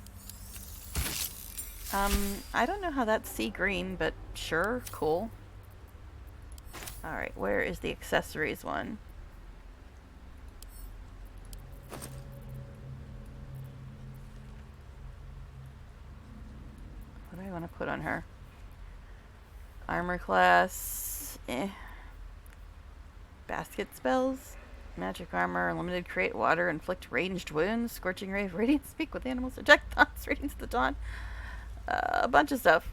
I don't know how that's sea green, but sure, cool. Alright, where is the accessories one? What do I want to put on her? Armor class, eh. Basket spells, magic armor, unlimited create water, inflict ranged wounds, scorching ray of radiance, speak with animals, eject thoughts, radiance of the dawn, a bunch of stuff.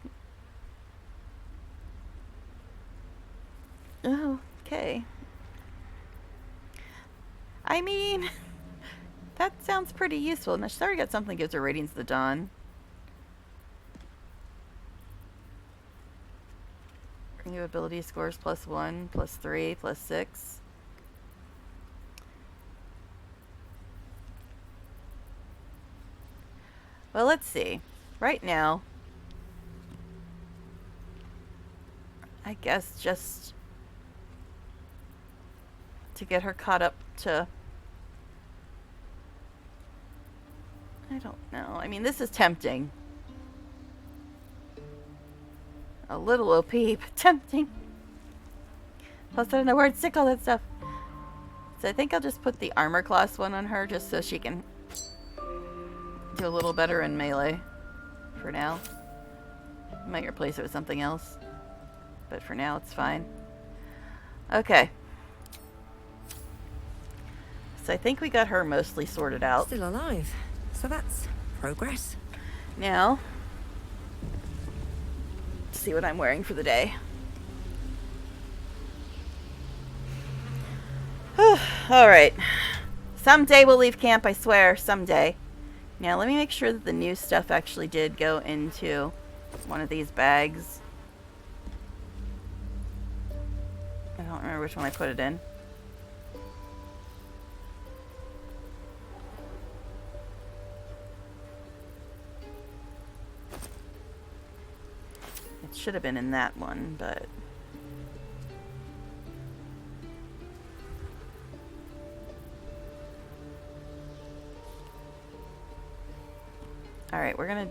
Oh, okay. I mean, that sounds pretty useful. Now she's already got something that gives her radiance of the dawn. New ability scores +1, +3, +6. Well, let's see. Right now, I guess just to get her caught up to... I don't know. I mean, this is tempting. A little OP, but tempting. Plus, I don't know where to stick all that stuff. So I think I'll just put the armor class one on her just so she can do a little better in melee for now. I might replace it with something else, but for now it's fine. Okay. So I think we got her mostly sorted out. Still alive. So that's progress. Now, let's see what I'm wearing for the day. Alright. Someday we'll leave camp, I swear. Someday. Now, let me make sure that the new stuff actually did go into one of these bags. I don't remember which one I put it in. It should have been in that one, but... Alright, we're gonna...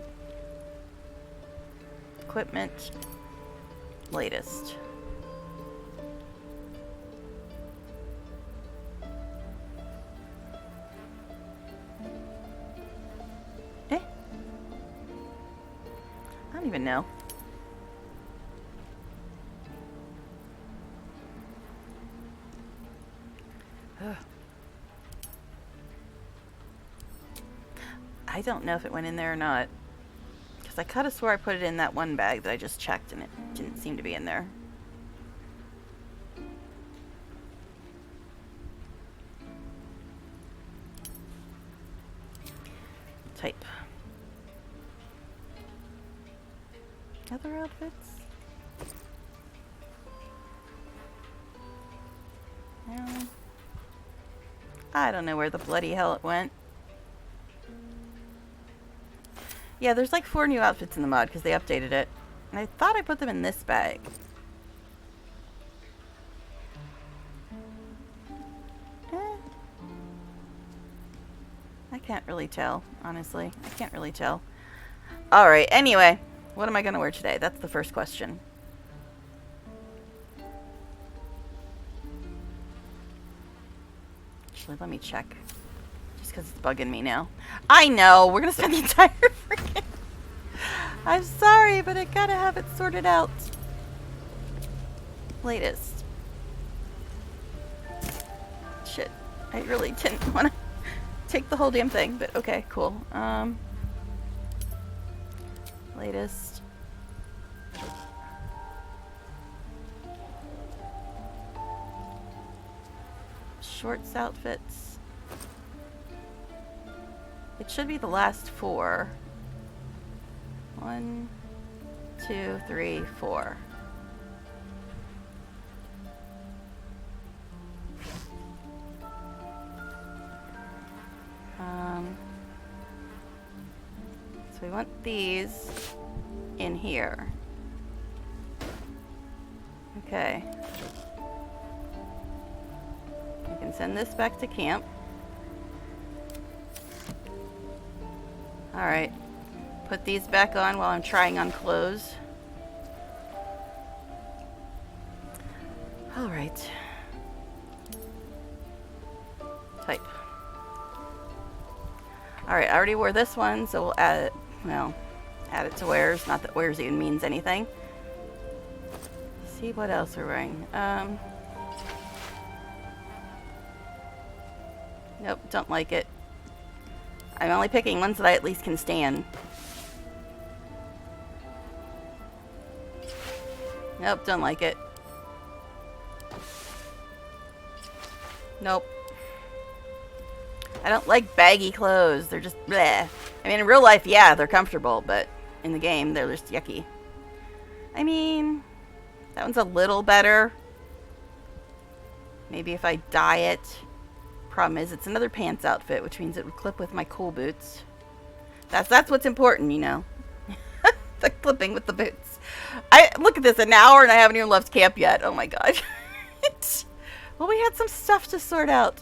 Equipment... Latest. I don't even know. Ugh. I don't know if it went in there or not. Because I could have swore I put it in that one bag that I just checked and it didn't seem to be in there. Type. Other outfits? No. I don't know where the bloody hell it went. Yeah, there's like 4 new outfits in the mod because they updated it. And I thought I put them in this bag. I can't really tell, honestly. I can't really tell. Alright, anyway. What am I going to wear today? That's the first question. Actually, let me check. Just because it's bugging me now. I know! We're going to spend the entire freaking... I'm sorry, but I gotta have it sorted out. Latest. Shit. I really didn't want to take the whole damn thing, but okay, cool. Latest. Shorts outfits. It should be the last 4. 1, 2, 3, 4. So we want these in here. Okay. We can send this back to camp. Alright. Put these back on while I'm trying on clothes. Alright. Type. Alright, I already wore this one, so we'll add it, well, add it to wears. Not that wears even means anything. See what else we're wearing. Nope, don't like it. I'm only picking ones that I at least can stand. Nope, don't like it. Nope. I don't like baggy clothes. They're just bleh. I mean, in real life, yeah, they're comfortable, but in the game, they're just yucky. I mean, that one's a little better. Maybe if I dye it. Problem is, it's another pants outfit, which means it would clip with my cool boots. That's what's important, you know. The clipping with the boots. I look at this, an hour and I haven't even left camp yet. Oh my god. Well, we had some stuff to sort out.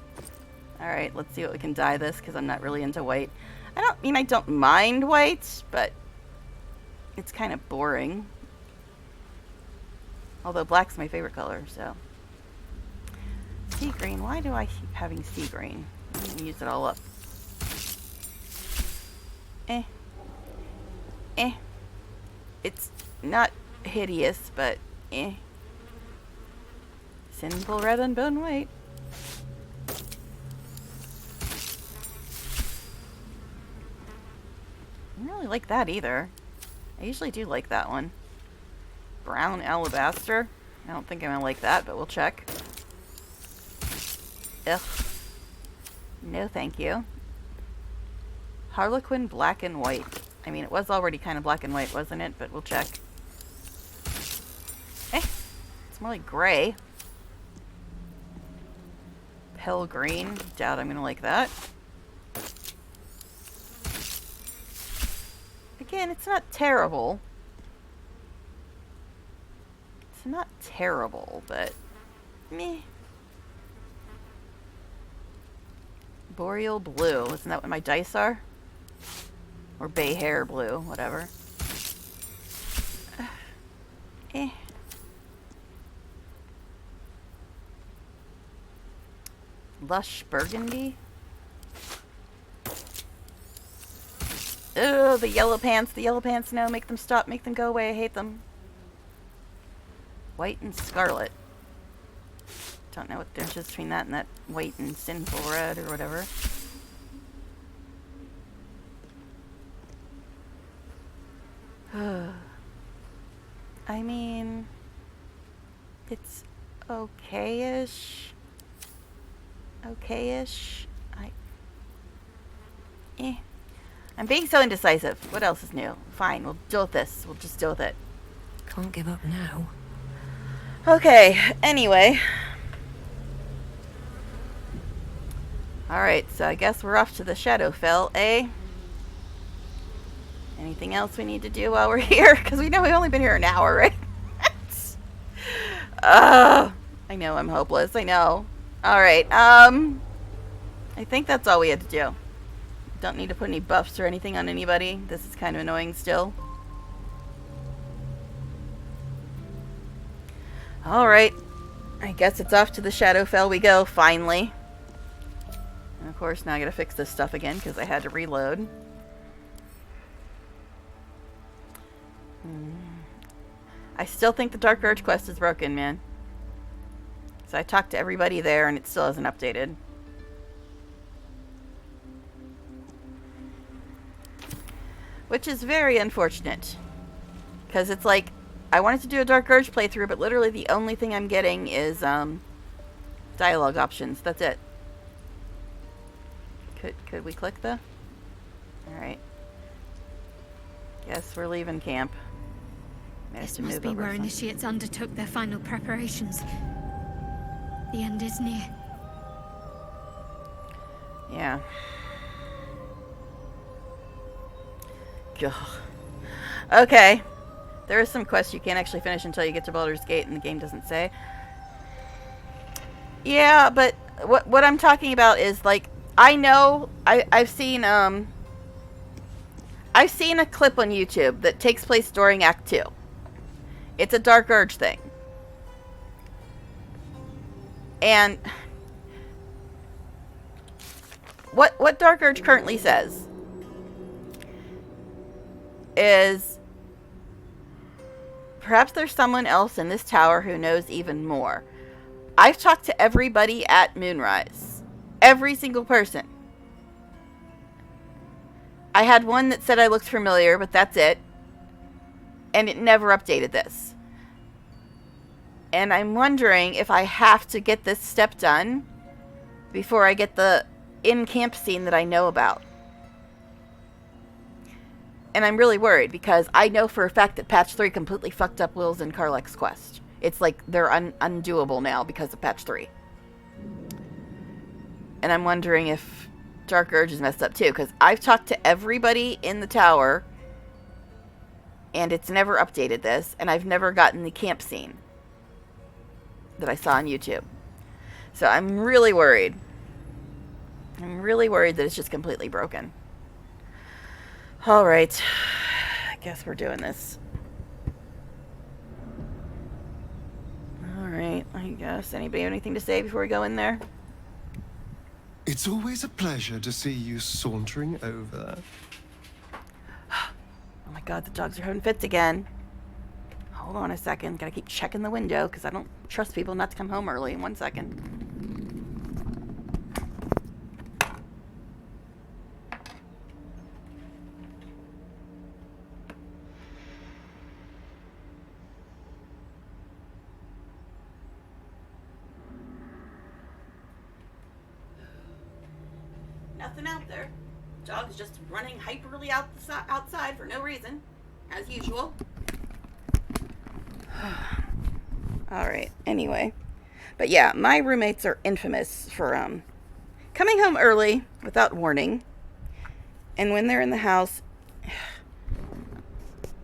Alright, let's see what we can dye this, because I'm not really into white. I don't mind white, but it's kind of boring. Although black's my favorite color, so. Sea green, why do I keep having sea green? I'm gonna use it all up. It's not hideous, but Simple red and bone white. really like that either. I usually do like that one. Brown alabaster. I don't think I'm gonna like that, but we'll check. Ugh. No, thank you. Harlequin black and white. I mean, it was already kind of black and white, wasn't it? But we'll check. Eh. It's more like gray. Pale green. Doubt I'm gonna like that. Again, it's not terrible. It's not terrible, but meh. Boreal blue. Isn't that what my dice are? Or bay hair blue, whatever. Eh. Lush burgundy. Oh, the yellow pants. The yellow pants, no. Make them stop. Make them go away. I hate them. White and scarlet. Don't know what the difference is between that and that white and sinful red or whatever. I mean, it's okay-ish. Okay-ish. I'm being so indecisive. What else is new? Fine, we'll deal with this. We'll just deal with it. Can't give up now. Okay, anyway. Alright, so I guess we're off to the Shadowfell, eh? Anything else we need to do while we're here? Because we know we've only been here an hour, right? I know I'm hopeless. I know. Alright, I think that's all we had to do. Don't need to put any buffs or anything on anybody. This is kind of annoying still. Alright. I guess it's off to the Shadowfell we go, finally. And of course, now I gotta fix this stuff again because I had to reload. I still think the Dark Urge quest is broken, man. So I talked to everybody there and it still hasn't updated. Which is very unfortunate. Because it's like, I wanted to do a Dark Urge playthrough, but literally the only thing I'm getting is dialogue options. That's it. Could we click the? Alright. Guess we're leaving camp. This must be where initiates undertook their final preparations. The end is near. Yeah. Ugh. Okay. There is some quests you can't actually finish until you get to Baldur's Gate and the game doesn't say. Yeah, but what I'm talking about is like I know I've seen a clip on YouTube that takes place during Act 2. It's a Dark Urge thing. And what Dark Urge currently says is perhaps there's someone else in this tower who knows even more. I've talked to everybody at Moonrise. Every single person. I had one that said I looked familiar, but that's it. And it never updated this. And I'm wondering if I have to get this step done before I get the in-camp scene that I know about. And I'm really worried because I know for a fact that Patch 3 completely fucked up Will's and Karlach's quest. It's like they're undoable now because of Patch 3. And I'm wondering if Dark Urge is messed up too, because I've talked to everybody in the tower and it's never updated this, and I've never gotten the camp scene that I saw on YouTube. So I'm really worried. I'm really worried that it's just completely broken. Alright. I guess we're doing this. Alright, I guess. Anybody have anything to say before we go in there? It's always a pleasure to see you sauntering over. Oh my god, the dogs are having fits again. Hold on a second. Gotta keep checking the window because I don't trust people not to come home early. In 1 second. Nothing out there. Dog's just running hyperly outside for no reason, as usual. Alright, anyway. But yeah, my roommates are infamous for coming home early without warning. And when they're in the house,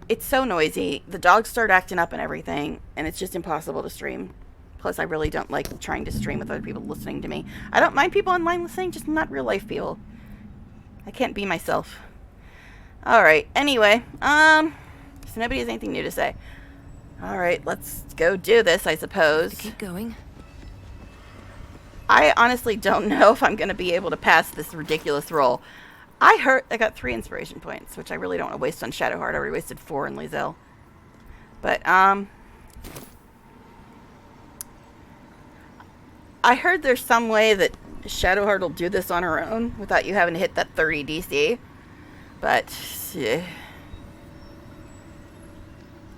it's so noisy. The dogs start acting up and everything, and it's just impossible to stream. Plus, I really don't like trying to stream with other people listening to me. I don't mind people online listening, just not real life people. I can't be myself. Alright, anyway, so nobody has anything new to say. Alright, let's go do this, I suppose. Keep going. I honestly don't know if I'm going to be able to pass this ridiculous roll. I got 3 inspiration points, which I really don't want to waste on Shadowheart. I already wasted 4 in Lae'zel. But, I heard there's some way that Shadowheart will do this on her own without you having to hit that 30 DC. But,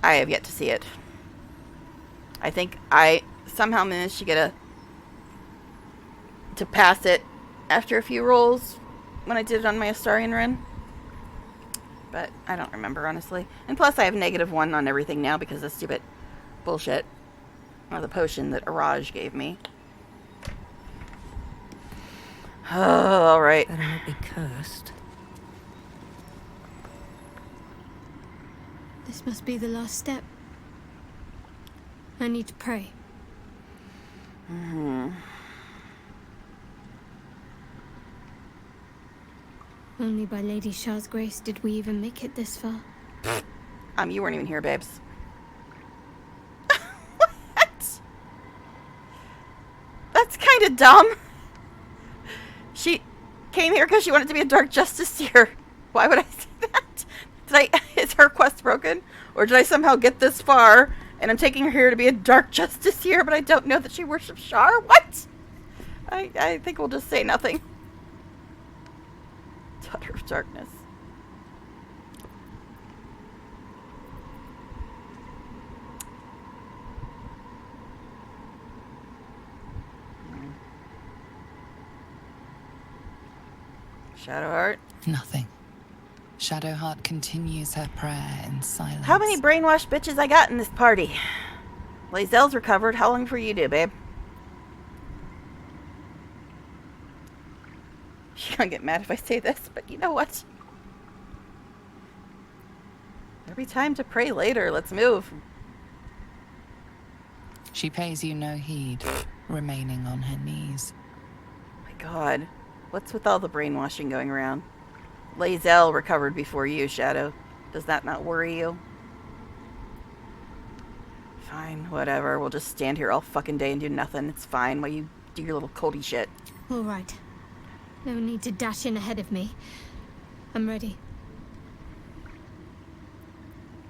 I have yet to see it. I think I somehow managed to get to pass it after a few rolls when I did it on my Astarion run. But I don't remember, honestly. And plus I have -1 on everything now because of stupid bullshit. Or the potion that Araj gave me. Oh, alright. Better not be cursed. This must be the last step. I need to pray. Only by Lady Shah's grace did we even make it this far. You weren't even here, babes. What? That's kind of dumb. She came here because she wanted to be a Dark Justiciar. Why would I say that? Is her quest broken? Or did I somehow get this far and I'm taking her here to be a Dark Justiciar, but I don't know that she worships Shar? What? I think we'll just say nothing. Daughter of Darkness. Shadowheart? Nothing. Shadowheart continues her prayer in silence. How many brainwashed bitches I got in this party? Lae'zel's recovered. How long for you do, babe? She's gonna get mad if I say this, but you know what? There'll be time to pray later. Let's move. She pays you no heed, remaining on her knees. My God. What's with all the brainwashing going around? Lae'zel recovered before you, Shadow. Does that not worry you? Fine, whatever. We'll just stand here all fucking day and do nothing. It's fine while you do your little culty shit. All right. No need to dash in ahead of me. I'm ready.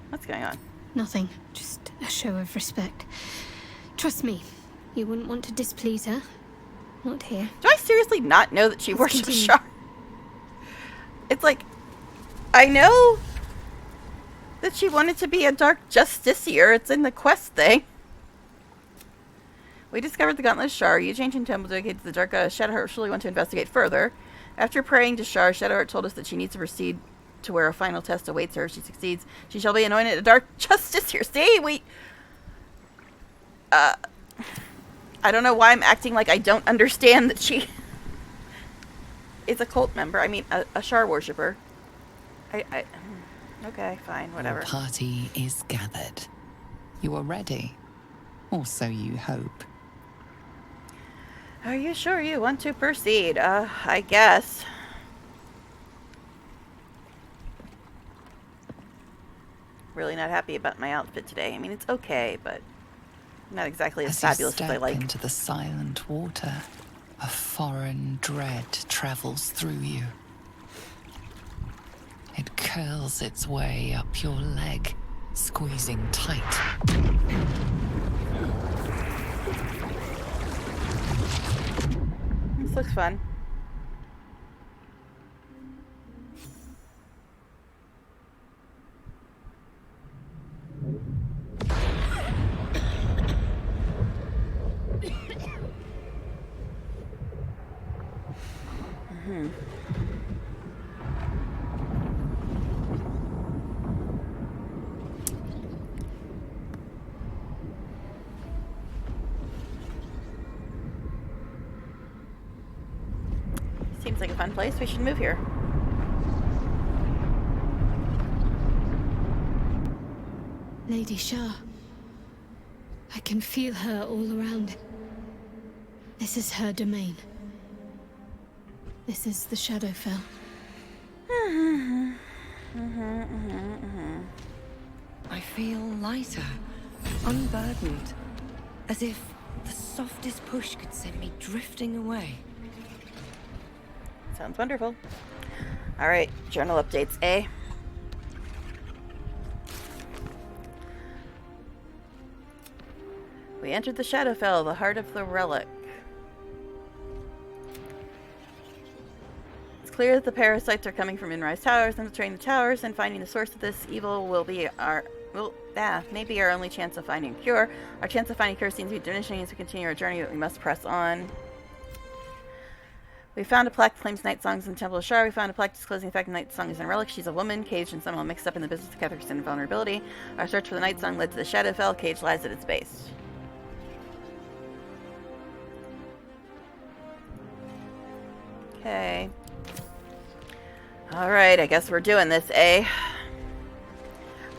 What's going on? Nothing. Just a show of respect. Trust me, you wouldn't want to displease her. Not here. Do I seriously not know that she worships Shar? It's like, I know that she wanted to be a Dark Justiciar. It's in the quest thing. We discovered the Gauntlet of Shar. You changing temple dedicated to the Dark Goddess. Shadowheart surely want to investigate further. After praying to Shar, Shadowheart told us that she needs to proceed to where a final test awaits her. If she succeeds, she shall be anointed a Dark Justiciar. See, I don't know why I'm acting like I don't understand that she is a cult member. I mean, a Shar worshipper. Okay, fine, whatever. Your party is gathered. You are ready. Or so you hope. Are you sure you want to proceed? I guess. Really not happy about my outfit today. I mean, it's okay, but not exactly as fabulous as I like. Into the silent water, a foreign dread travels through you. It curls its way up your leg, squeezing tight. This looks fun. Seems like a fun place. We should move here. Lady Shah. I can feel her all around. This is her domain. This is the Shadowfell. I feel lighter, unburdened, as if the softest push could send me drifting away. Sounds wonderful. Alright, journal updates, A. We entered the Shadowfell, the heart of the relic. It's clear that the parasites are coming from Inrise Towers. Infiltrating the towers and finding the source of this evil will be maybe our only chance of finding a cure. Our chance of finding a cure seems to be diminishing as we continue our journey, but we must press on. We found a plaque that claims night songs in the Temple of Shar. We found a plaque disclosing the fact that night song is a relic. She's a woman, caged and somehow mixed up in the business of Catherick's and vulnerability. Our search for the night song led to the Shadowfell. Cage lies at its base. Okay. Alright, I guess we're doing this, eh?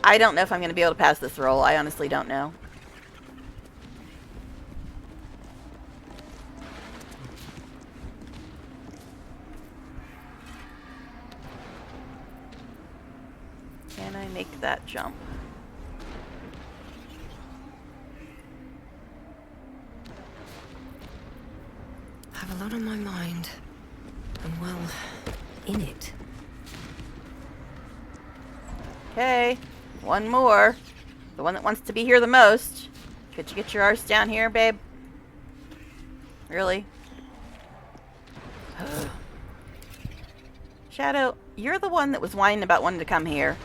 I don't know if I'm going to be able to pass this roll. I honestly don't know. Can I make that jump? I have a lot on my mind. I'm well in it. Okay, one more. The one that wants to be here the most. Could you get your arse down here, babe? Really? Shadow, you're the one that was whining about wanting to come here.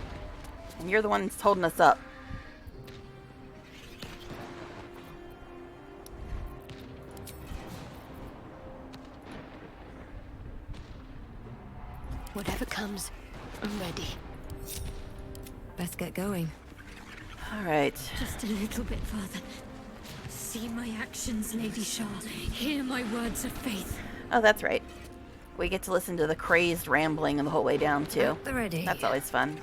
And you're the one that's holding us up. Whatever comes, I'm ready. Best get going. Alright. Just a little bit further. See my actions, Lady Shah. Hear my words of faith. Oh, that's right. We get to listen to the crazed rambling the whole way down, too. At the ready. That's always fun.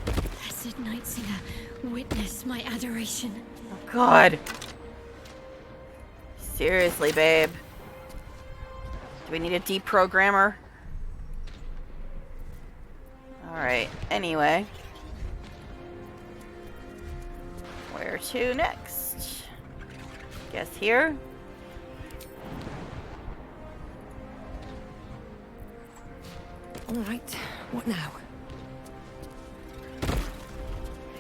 Blessed Night Singer, witness my adoration. Oh, God. Seriously, babe. Do we need a deprogrammer? Alright, anyway. Where to next? Guess here? Alright, what now?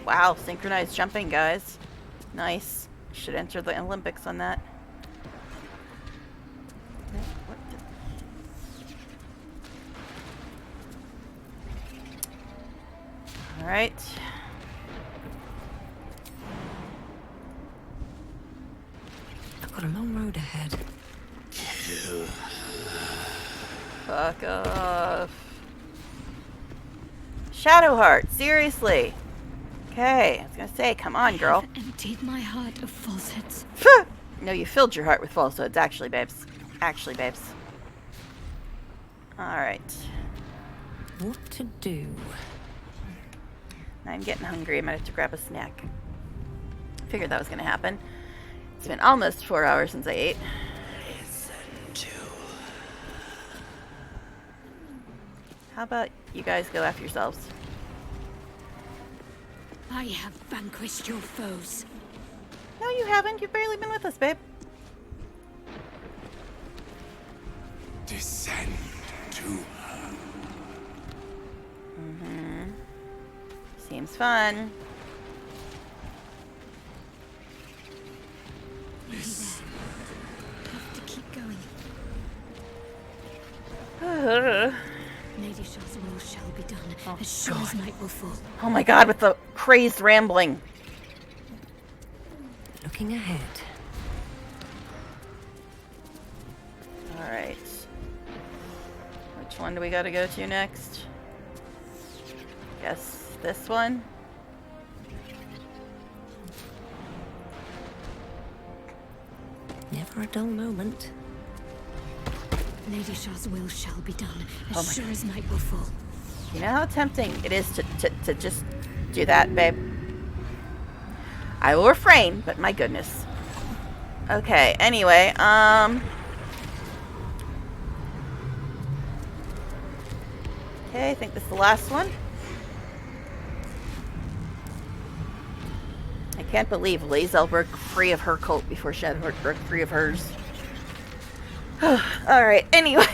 Wow, synchronized jumping, guys. Nice. Should enter the Olympics on that. Alright. I've got a long road ahead. Fuck off. Shadowheart, seriously. Okay, I was gonna say, come on, girl. I've emptied my heart of falsehoods. No, you filled your heart with falsehoods, actually, babes. Actually, babes. Alright. What to do? I'm getting hungry. I might have to grab a snack. Figured that was gonna happen. It's been almost 4 hours since I ate. How about you guys go after yourselves? I have vanquished your foes. No, you haven't. You've barely been with us, babe. Descend to her. Mm-hmm. Seems fun. Listen. Have to keep going. Lady Shah's will shall be done, as sure as night will fall. Oh my god, with the crazed rambling. looking ahead. Alright. Which one do we gotta go to next? Guess this one? Never a dull moment. Lady Shah's will shall be done, Oh as my sure as night will fall. You know how tempting it is to just do that, babe? I will refrain, but my goodness. Okay, anyway, okay, I think this is the last one. I can't believe Lae'zel broke free of her cult before Shadowheart broke free of hers. Alright, anyway.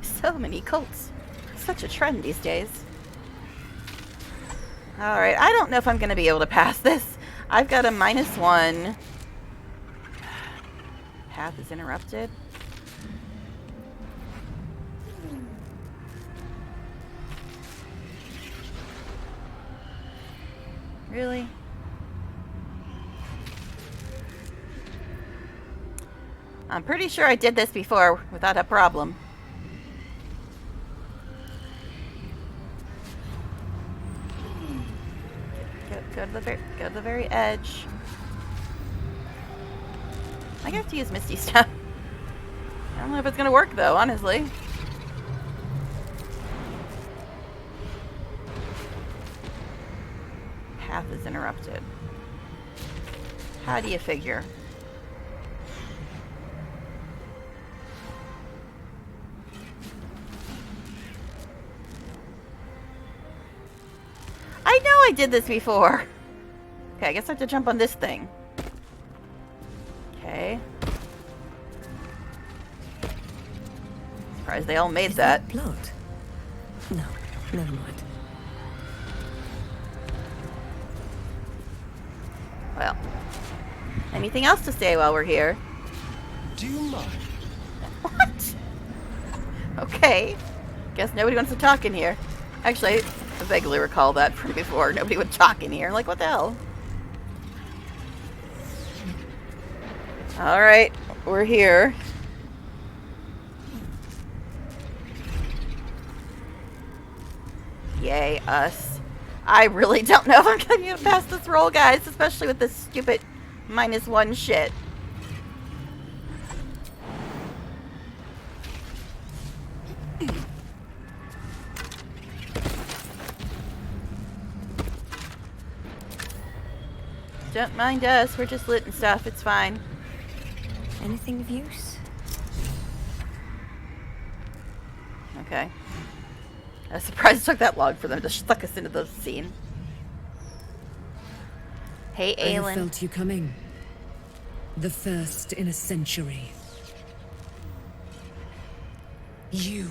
So many cults. Such a trend these days. Alright, I don't know if I'm going to be able to pass this. I've got a -1. Path is interrupted. Really? I'm pretty sure I did this before without a problem. Go to the very edge. I have to use Misty Step. I don't know if it's gonna work though, honestly. Path is interrupted. How do you figure? I know I did this before. Okay, I guess I have to jump on this thing. Okay. Surprised they all made that. Blood? No, never mind. Well, anything else to say while we're here? Do you mind? What? Okay. Guess nobody wants to talk in here. Actually, I vaguely recall that from before. Nobody would talk in here. Like, what the hell? Alright, we're here. Yay, us. I really don't know if I'm gonna be able to pass this roll, guys, especially with this stupid -1 shit. Don't mind us, we're just lit and stuff, it's fine. Anything of use? Okay. I was surprised it took that long for them to suck us into the scene. Hey, I Aelin. felt you coming. The first in a century. You,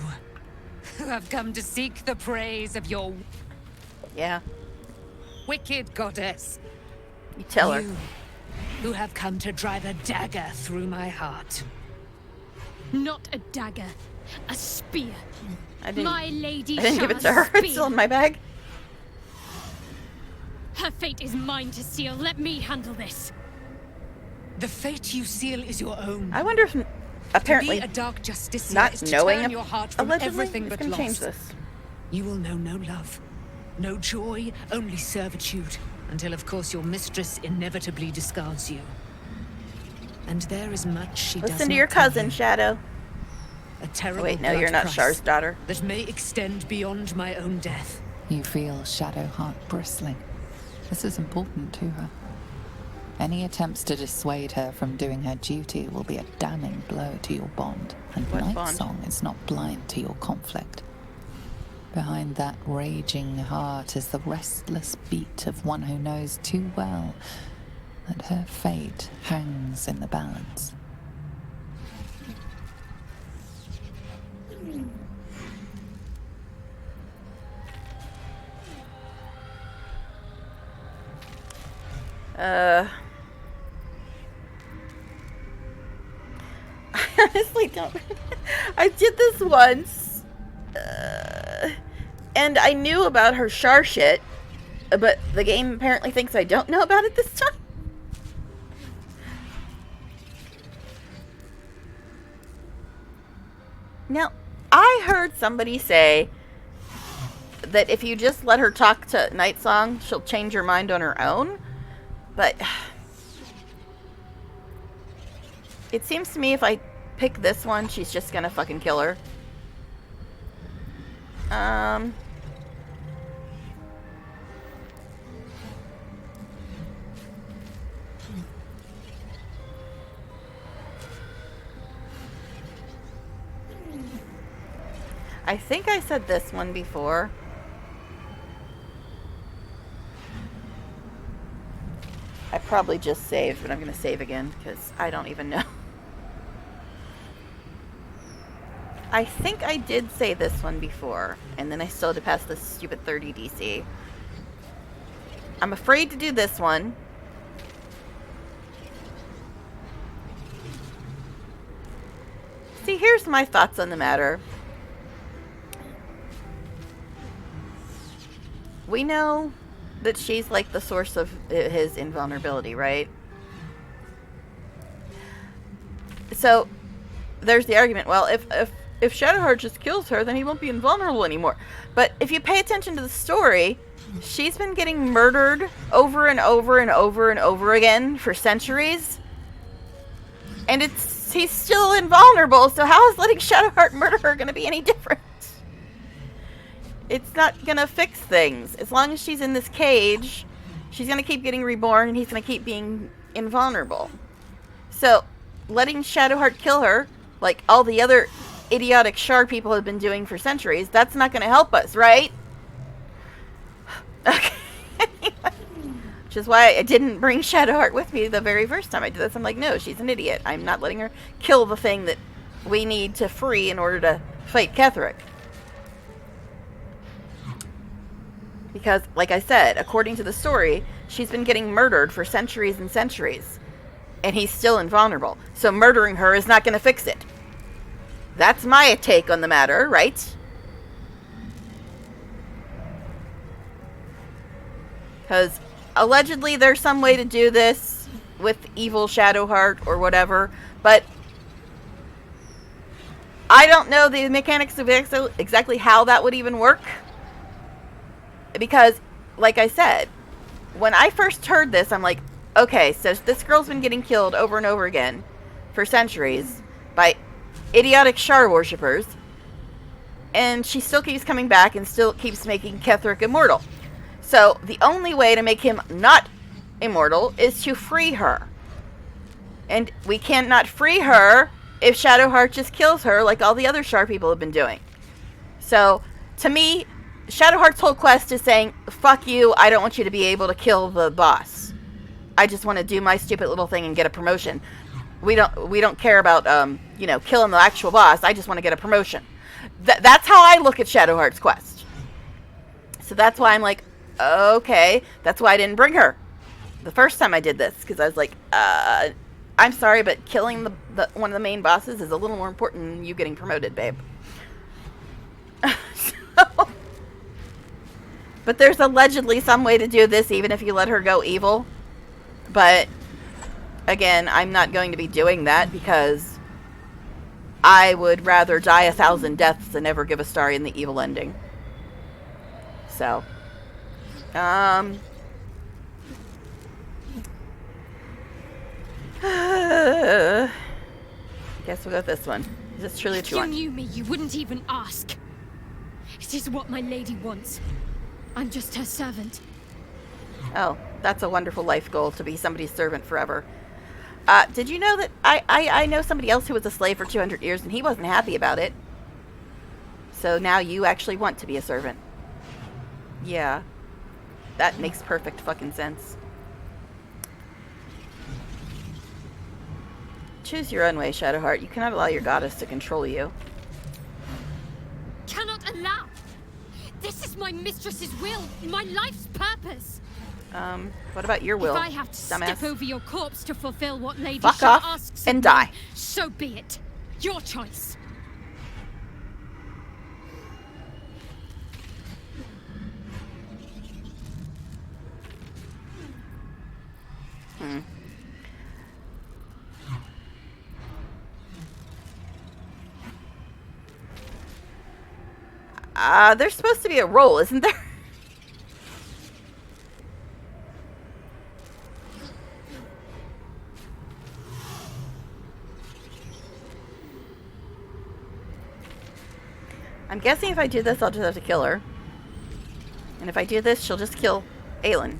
who have come to seek the praise of your Yeah, wicked goddess. you tell her. You, who have come to drive a dagger through my heart. Not a dagger, a spear. I didn't, My Lady I didn't give it to Shah's her. It's spear. still in my bag. Her fate is mine to seal. Let me handle this. The fate you seal is your own. I wonder if, apparently, to be a dark justiciar not is to knowing turn your heart from allegedly, everything is but gonna loss. change this. You will know no love, no joy, only servitude, until of course your mistress inevitably discards you. And there is much she does Listen to not your tell cousin, you. Shadow. A terrible Oh, wait, no, blood you're not price Shar's daughter. that may extend beyond my own death. You feel Shadowheart bristling. This is important to her. Any attempts to dissuade her from doing her duty will be a damning blow to your bond, and What bond? Nightsong is not blind to your conflict. Behind that raging heart is the restless beat of one who knows too well that her fate hangs in the balance. I honestly don't. I did this once, and I knew about her Shar shit, but the game apparently thinks I don't know about it this time. Now, I heard somebody say that if you just let her talk to Night Song, she'll change her mind on her own. But it seems to me if I pick this one, she's just gonna fucking kill her. I think I said this one before. I probably just saved, but I'm going to save again because I don't even know. I think I did say this one before, and then I still had to pass this stupid 30 DC. I'm afraid to do this one. See, here's my thoughts on the matter. We know that she's like the source of his invulnerability, right? So there's the argument, well, if Shadowheart just kills her, then he won't be invulnerable anymore. But if you pay attention to the story, she's been getting murdered over and over and over and over again for centuries. And he's still invulnerable, so how is letting Shadowheart murder her going to be any different? It's not gonna fix things. As long as she's in this cage, she's gonna keep getting reborn and he's gonna keep being invulnerable. So, letting Shadowheart kill her, like all the other idiotic shard people have been doing for centuries, that's not gonna help us, right? Okay. Which is why I didn't bring Shadowheart with me the very first time I did this. I'm like, no, she's an idiot. I'm not letting her kill the thing that we need to free in order to fight Ketherick. Because, like I said, according to the story, she's been getting murdered for centuries and centuries. And he's still invulnerable. So murdering her is not going to fix it. That's my take on the matter, right? Because allegedly there's some way to do this with evil Shadowheart or whatever. But I don't know the mechanics of exactly how that would even work. Because, like I said, when I first heard this, I'm like, okay, so this girl's been getting killed over and over again for centuries by idiotic Shar worshippers, and she still keeps coming back and still keeps making Ketherick immortal. So, the only way to make him not immortal is to free her. And we cannot free her if Shadowheart just kills her like all the other Shar people have been doing. So, to me, Shadowheart's whole quest is saying, fuck you, I don't want you to be able to kill the boss. I just want to do my stupid little thing and get a promotion. We don't care about, killing the actual boss. I just want to get a promotion. That's how I look at Shadowheart's quest. So that's why I'm like, okay, that's why I didn't bring her the first time I did this. Because I was like, I'm sorry, but killing the one of the main bosses is a little more important than you getting promoted, babe. But there's allegedly some way to do this even if you let her go evil. But, again, I'm not going to be doing that because I would rather die 1,000 deaths than ever give Astarion the evil ending. So, guess we'll go with this one. Is this truly what you want? If you knew me, you wouldn't even ask. It is what my lady wants. I'm just her servant. Oh, that's a wonderful life goal, to be somebody's servant forever. Did you know that I know somebody else who was a slave for 200 years and he wasn't happy about it? So now you actually want to be a servant. Yeah. That makes perfect fucking sense. Choose your own way, Shadowheart. You cannot allow your goddess to control you. Cannot allow! This is my mistress's will, my life's purpose! What about your will, If I have to dumbass? step over your corpse to fulfill what Lady Fuck Shah off asks and of die. me, so be it. Your choice. There's supposed to be a roll, isn't there? I'm guessing if I do this, I'll just have to kill her. And if I do this, she'll just kill Aelin.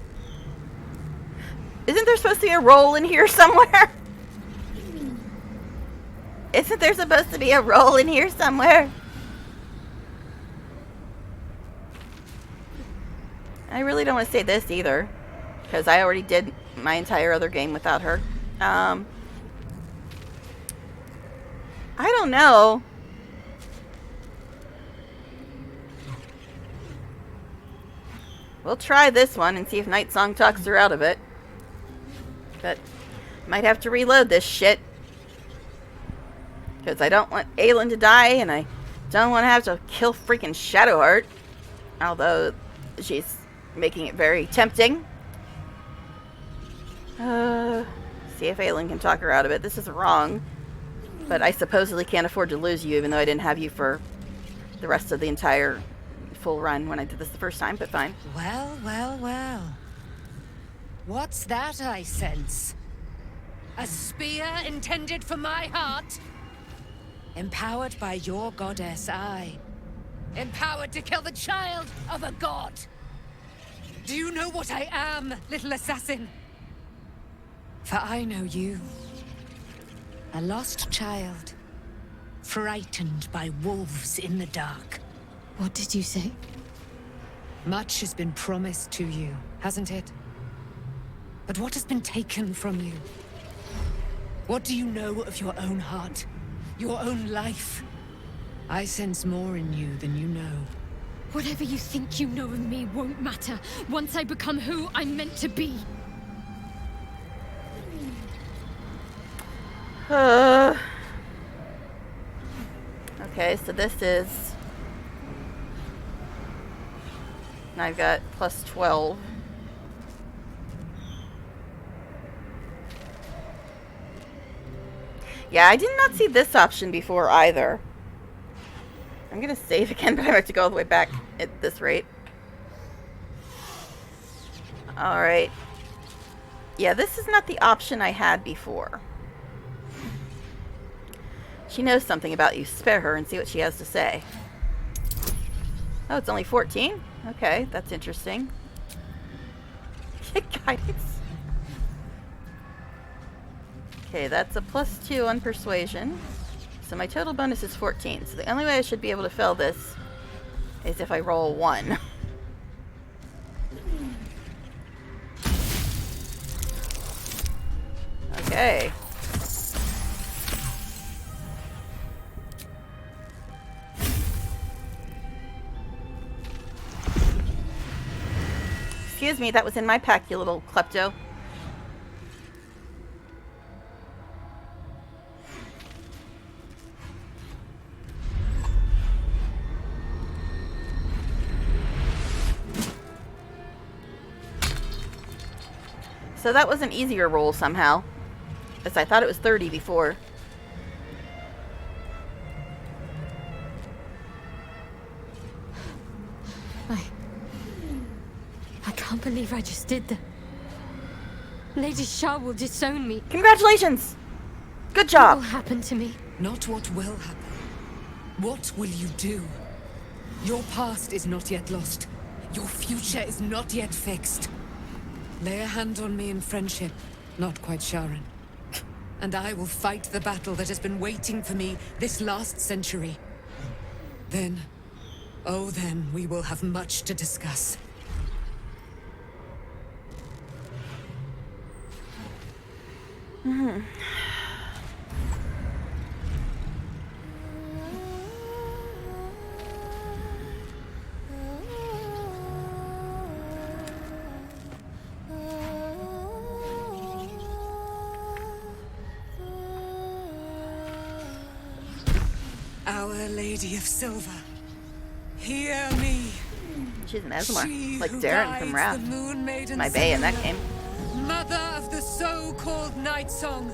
Isn't there supposed to be a roll in here somewhere? Isn't there supposed to be a roll in here somewhere? I really don't want to say this either, because I already did my entire other game without her. I don't know. We'll try this one and see if Night Song talks her out of it. But might have to reload this shit. Because I don't want Aelin to die, and I don't want to have to kill freaking Shadowheart. Although she's making it very tempting. See if Aelin can talk her out of it. This is wrong. But I supposedly can't afford to lose you, even though I didn't have you for the rest of the entire full run when I did this the first time, but fine. Well, well, well. What's that I sense? A spear intended for my heart? Empowered by your goddess, I. Empowered to kill the child of a god. Do you know what I am, little assassin? For I know you. A lost child. Frightened by wolves in the dark. What did you say? Much has been promised to you, hasn't it? But what has been taken from you? What do you know of your own heart? Your own life? I sense more in you than you know. Whatever you think you know of me won't matter once I become who I'm meant to be. Okay, so this is... I've got plus 12. Yeah, I did not see this option before either. I'm gonna save again, but I have to go all the way back at this rate. Alright. Yeah, this is not the option I had before. She knows something about you. Spare her and see what she has to say. Oh, it's only 14? Okay, that's interesting. Guidance. Okay, that's a plus 2 on persuasion. So my total bonus is 14. So the only way I should be able to fail this is if I roll 1. Okay. Excuse me, that was in my pack, you little klepto. So that was an easier roll somehow, as I thought it was 30 before. I can't believe I just did that. Lady Shah will disown me. Congratulations! Good What job! will happen to me? Not what will happen. What will you do? Your past is not yet lost. Your future is not yet fixed. Lay a hand on me in friendship, not quite Sharon. And I will fight the battle that has been waiting for me this last century. Then, oh then, we will have much to discuss. Our Lady of Silver, hear me. She's an Esmar, She like who Darren from guides Wrath. the Moon Maiden My bae in that Selena, game. Mother of the so-called Night Song.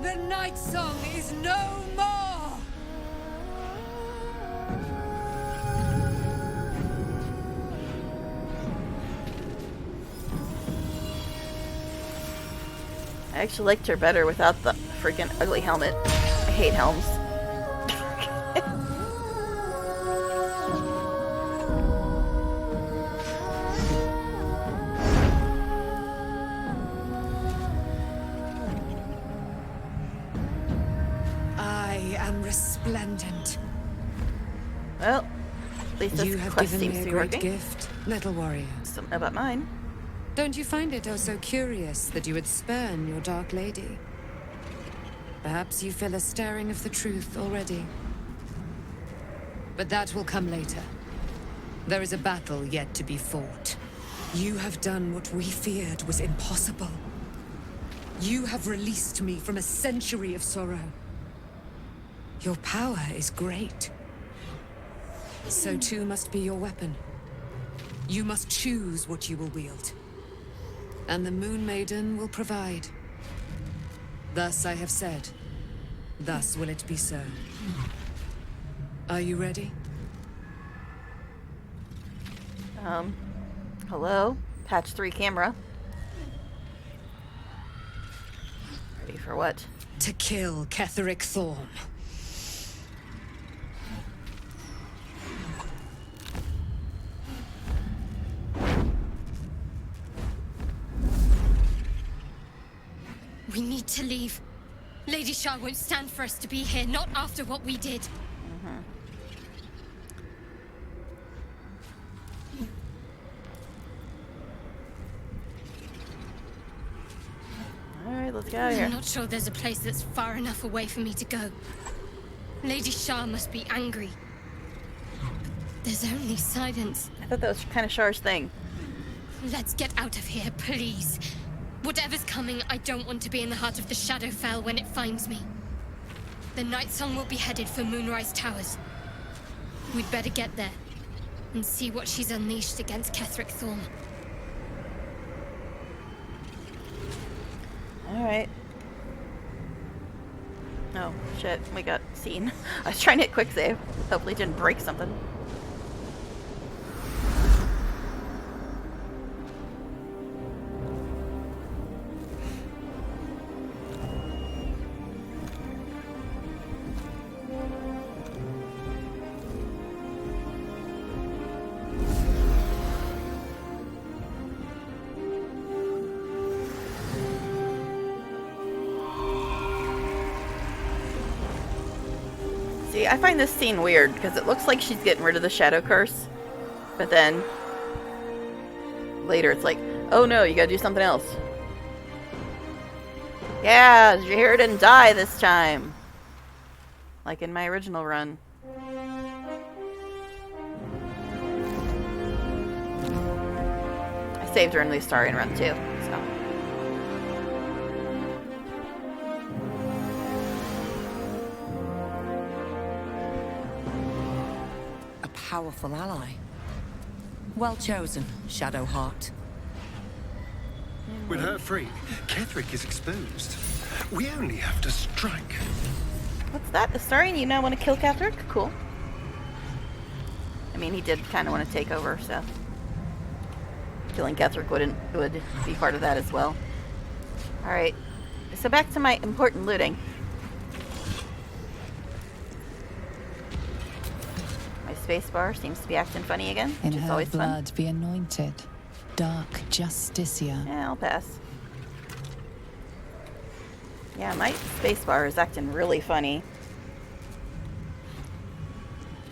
The Night Song is no more! I actually liked her better without the freaking ugly helmet. I hate helms. I am resplendent. Well, at least this You have quest given seems me to a be great working. gift, little warrior. Something about mine. Don't you find it oh so curious that you would spurn your dark lady? Perhaps you feel a stirring of the truth already. But that will come later. There is a battle yet to be fought. You have done what we feared was impossible. You have released me from a century of sorrow. Your power is great. So too must be your weapon. You must choose what you will wield. And the Moon Maiden will provide. Thus I have said. Thus will it be so. Are you ready? Hello? Patch 3 camera. Ready for what? To kill Ketheric Thorm. We need to leave. Lady Shah won't stand for us to be here, not after what we did. Alright, let's get out of here. I'm not sure there's a place that's far enough away for me to go. Lady Shah must be angry. There's only silence. I thought that was kind of Shar's thing. Let's get out of here, please. Whatever's coming, I don't want to be in the heart of the Shadowfell when it finds me. The Night Song will be headed for Moonrise Towers. We'd better get there and see what she's unleashed against Ketheric Thorm. Alright. Oh, shit. We got seen. I was trying to hit quick save. Hopefully it didn't break something. See, I find this scene weird because it looks like she's getting rid of the shadow curse, but then later it's like, oh no, you gotta do something else. Yeah, Jaheir didn't die this time. Like in my original run. I saved her in the Astarion run too, so. Powerful ally. Well chosen, Shadowheart. With her free, Ketheric is exposed. We only have to strike. What's that? Astarion, you now want to kill Ketheric? Cool. I mean, he did kind of want to take over, so killing Ketheric would be part of that as well. Alright, so back to my important looting. Spacebar seems to be acting funny again, In which is her always blood fun. be anointed, dark Justicia. Yeah, I'll pass. Yeah, my spacebar is acting really funny.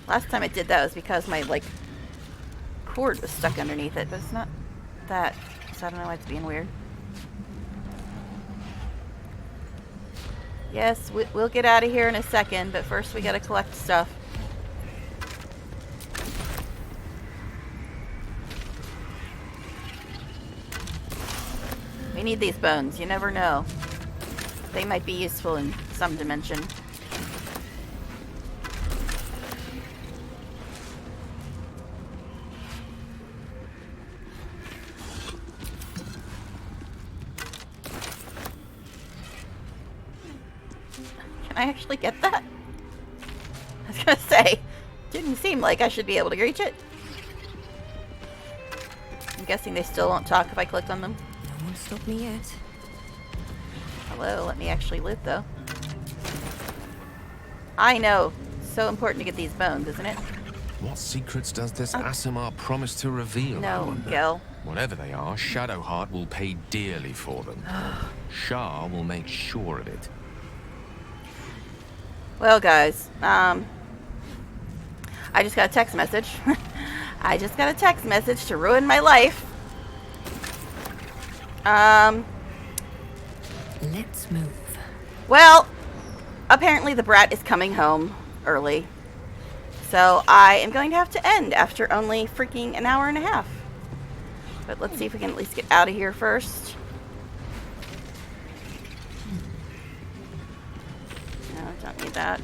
Last time it did that was because my, like, cord was stuck underneath it, but it's not that, so I don't know why it's being weird. Yes, we'll get out of here in a second, but first we gotta collect stuff. We need these bones, you never know. They might be useful in some dimension. Can I actually get that? I was gonna say, didn't seem like I should be able to reach it. I'm guessing they still won't talk if I click on them. No one stopped me yet. Hello, let me actually loot, though. I know. So important to get these bones, isn't it? What secrets does this Aasimar promise to reveal? I No, wonder? Gil. Whatever they are, Shadowheart will pay dearly for them. Shah will make sure of it. Well, guys, I just got a text message. I just got a text message to ruin my life. Let's move. Well, apparently the brat is coming home early. So I am going to have to end after only freaking an hour and a half. But let's see if we can at least get out of here first. No, don't need that.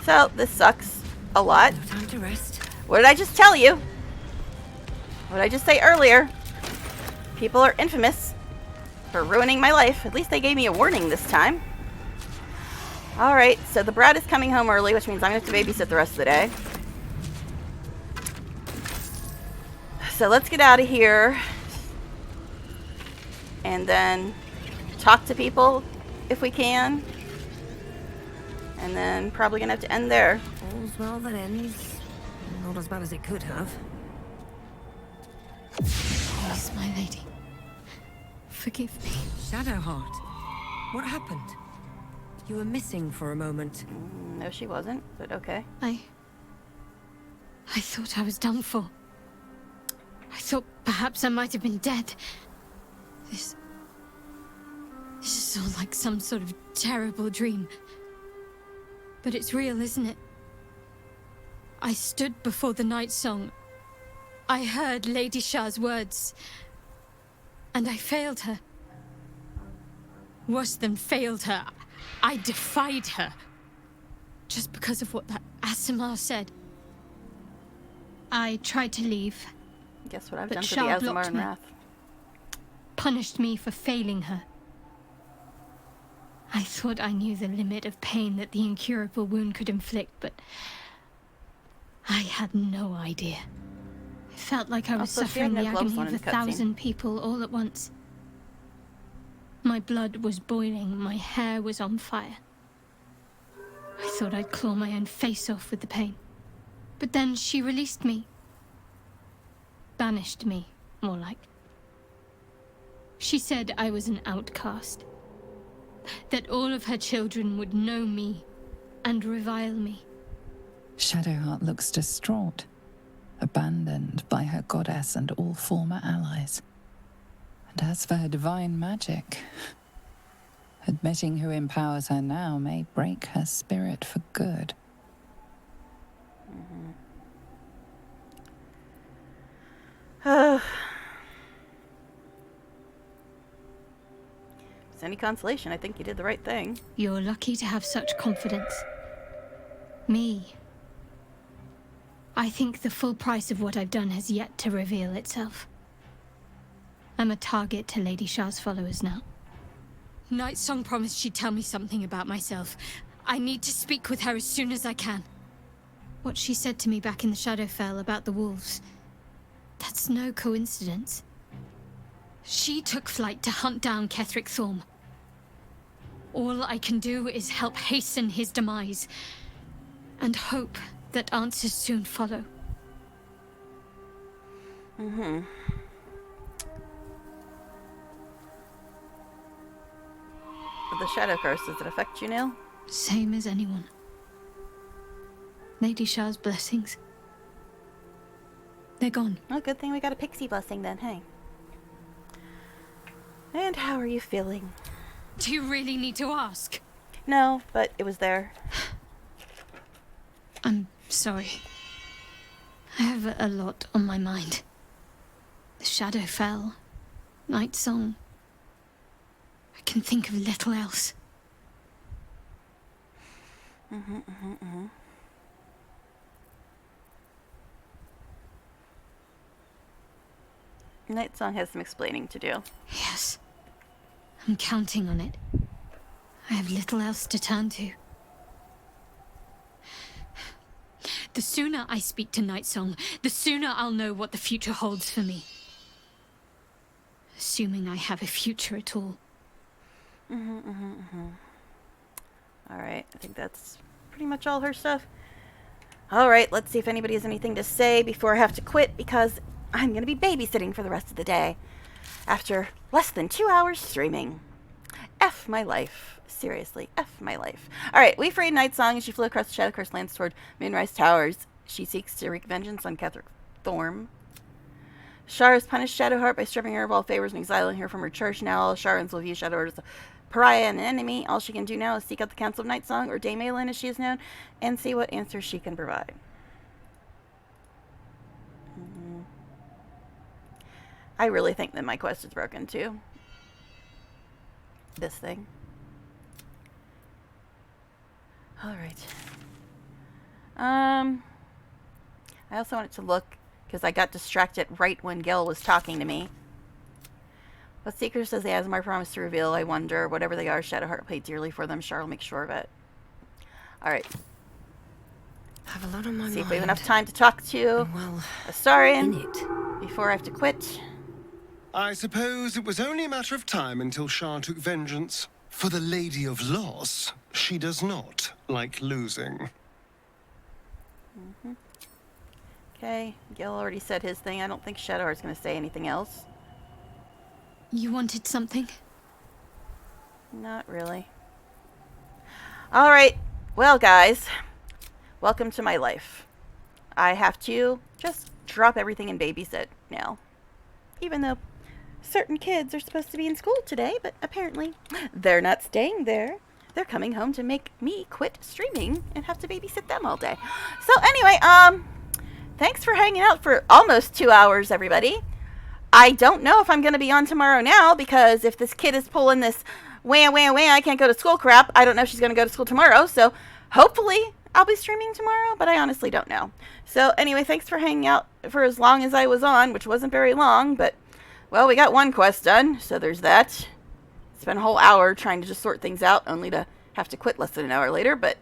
So, this sucks a lot. No time to rest. What did I just tell you? What did I just say earlier? People are infamous for ruining my life. At least they gave me a warning this time. Alright, so the brat is coming home early, which means I'm going to have to babysit the rest of the day. So let's get out of here. And then talk to people if we can. And then probably going to have to end there. All's well that ends. Not as bad as it could have. Please, my lady. Forgive me. Shadowheart, what happened? You were missing for a moment. No, she wasn't, but okay. I thought I was done for. I thought perhaps I might have been dead. This is all like some sort of terrible dream. But it's real, isn't it? I stood before the night song. I heard Lady Shah's words. And I failed her. Worse than failed her, I defied her. Just because of what that Aasimar said. I tried to leave. Guess what I've But done for the Shah Aasimar blocked and me. Wrath. Punished me for failing her. I thought I knew the limit of pain that the incurable wound could inflict, but I had no idea. It felt like I was Also, she had suffering no the gloves agony on of in a the cutscene. 1,000 people all at once. My blood was boiling, my hair was on fire. I thought I'd claw my own face off with the pain. But then she released me. Banished me, more like. She said I was an outcast. That all of her children would know me and revile me. Shadowheart looks distraught, abandoned by her goddess and all former allies. And as for her divine magic, admitting who empowers her now may break her spirit for good. If it's any consolation, I think you did the right thing. You're lucky to have such confidence. Me. I think the full price of what I've done has yet to reveal itself. I'm a target to Lady Shah's followers now. Night Song promised she'd tell me something about myself. I need to speak with her as soon as I can. What she said to me back in the Shadowfell about the wolves, that's no coincidence. She took flight to hunt down Ketheric Thorm. All I can do is help hasten his demise, and hope that answers soon follow. Mm-hmm. The shadow curse, does it affect you, Neil? Same as anyone. Lady Shah's blessings. They're gone. Well, good thing we got a pixie blessing then, hey? And how are you feeling? Do you really need to ask? No, but it was there. I'm sorry. I have a lot on my mind. The Shadowfell, Night Song. I can think of little else. Night Song has some explaining to do. Yes. I'm counting on it. I have little else to turn to. The sooner I speak to Night Song, the sooner I'll know what the future holds for me. assuming I have a future at all. Alright, I think that's pretty much all her stuff. Alright, let's see if anybody has anything to say before I have to quit, because I'm going to be babysitting for the rest of the day. After less than 2 hours streaming. F my life. Seriously, F my life. Alright, we freed Night Song as she flew across the Shadowcurse lands toward Moonrise Towers. She seeks to wreak vengeance on Catherick Thorm. Shar has punished Shadowheart by stripping her of all favors and exiling her from her church. Now all Sharans will view Shadowheart as a pariah and an enemy. All she can do now is seek out the Council of Night Song, or Dame Aelin as she is known, and see what answers she can provide. I really think that my quest is broken too. This thing. Alright. I also wanted to look, because I got distracted right when Gil was talking to me. What secrets does the Asmar promise to reveal? I wonder. Whatever they are, Shadowheart paid dearly for them. Char will make sure of it. Alright. Have a lot on my mind. See if we have enough time to talk to Astarion before I have to quit. I suppose it was only a matter of time until Shar took vengeance. For the Lady of Loss, she does not like losing. Okay, Gil already said his thing. I don't think Shadowheart's going to say anything else. You wanted something? Not really. Alright, well guys, welcome to my life. I have to just drop everything and babysit now. Even though certain kids are supposed to be in school today, but apparently they're not staying there. They're coming home to make me quit streaming and have to babysit them all day. So anyway, thanks for hanging out for almost 2 hours, everybody. I don't know if I'm going to be on tomorrow now, because if this kid is pulling this wah, I can't go to school crap, I don't know if she's going to go to school tomorrow. So hopefully I'll be streaming tomorrow, but I honestly don't know. So anyway, thanks for hanging out for as long as I was on, which wasn't very long, but, well, we got one quest done, so there's that. Spent a whole hour trying to just sort things out, only to have to quit less than an hour later, but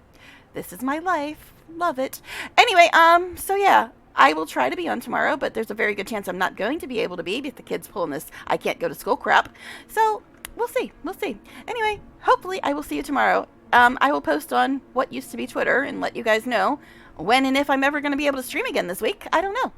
this is my life. Love it. Anyway, so yeah, I will try to be on tomorrow, but there's a very good chance I'm not going to be able to be if the kid's pulling this I can't go to school crap. So, we'll see. We'll see. Anyway, hopefully I will see you tomorrow. I will post on what used to be Twitter and let you guys know when and if I'm ever going to be able to stream again this week. I don't know.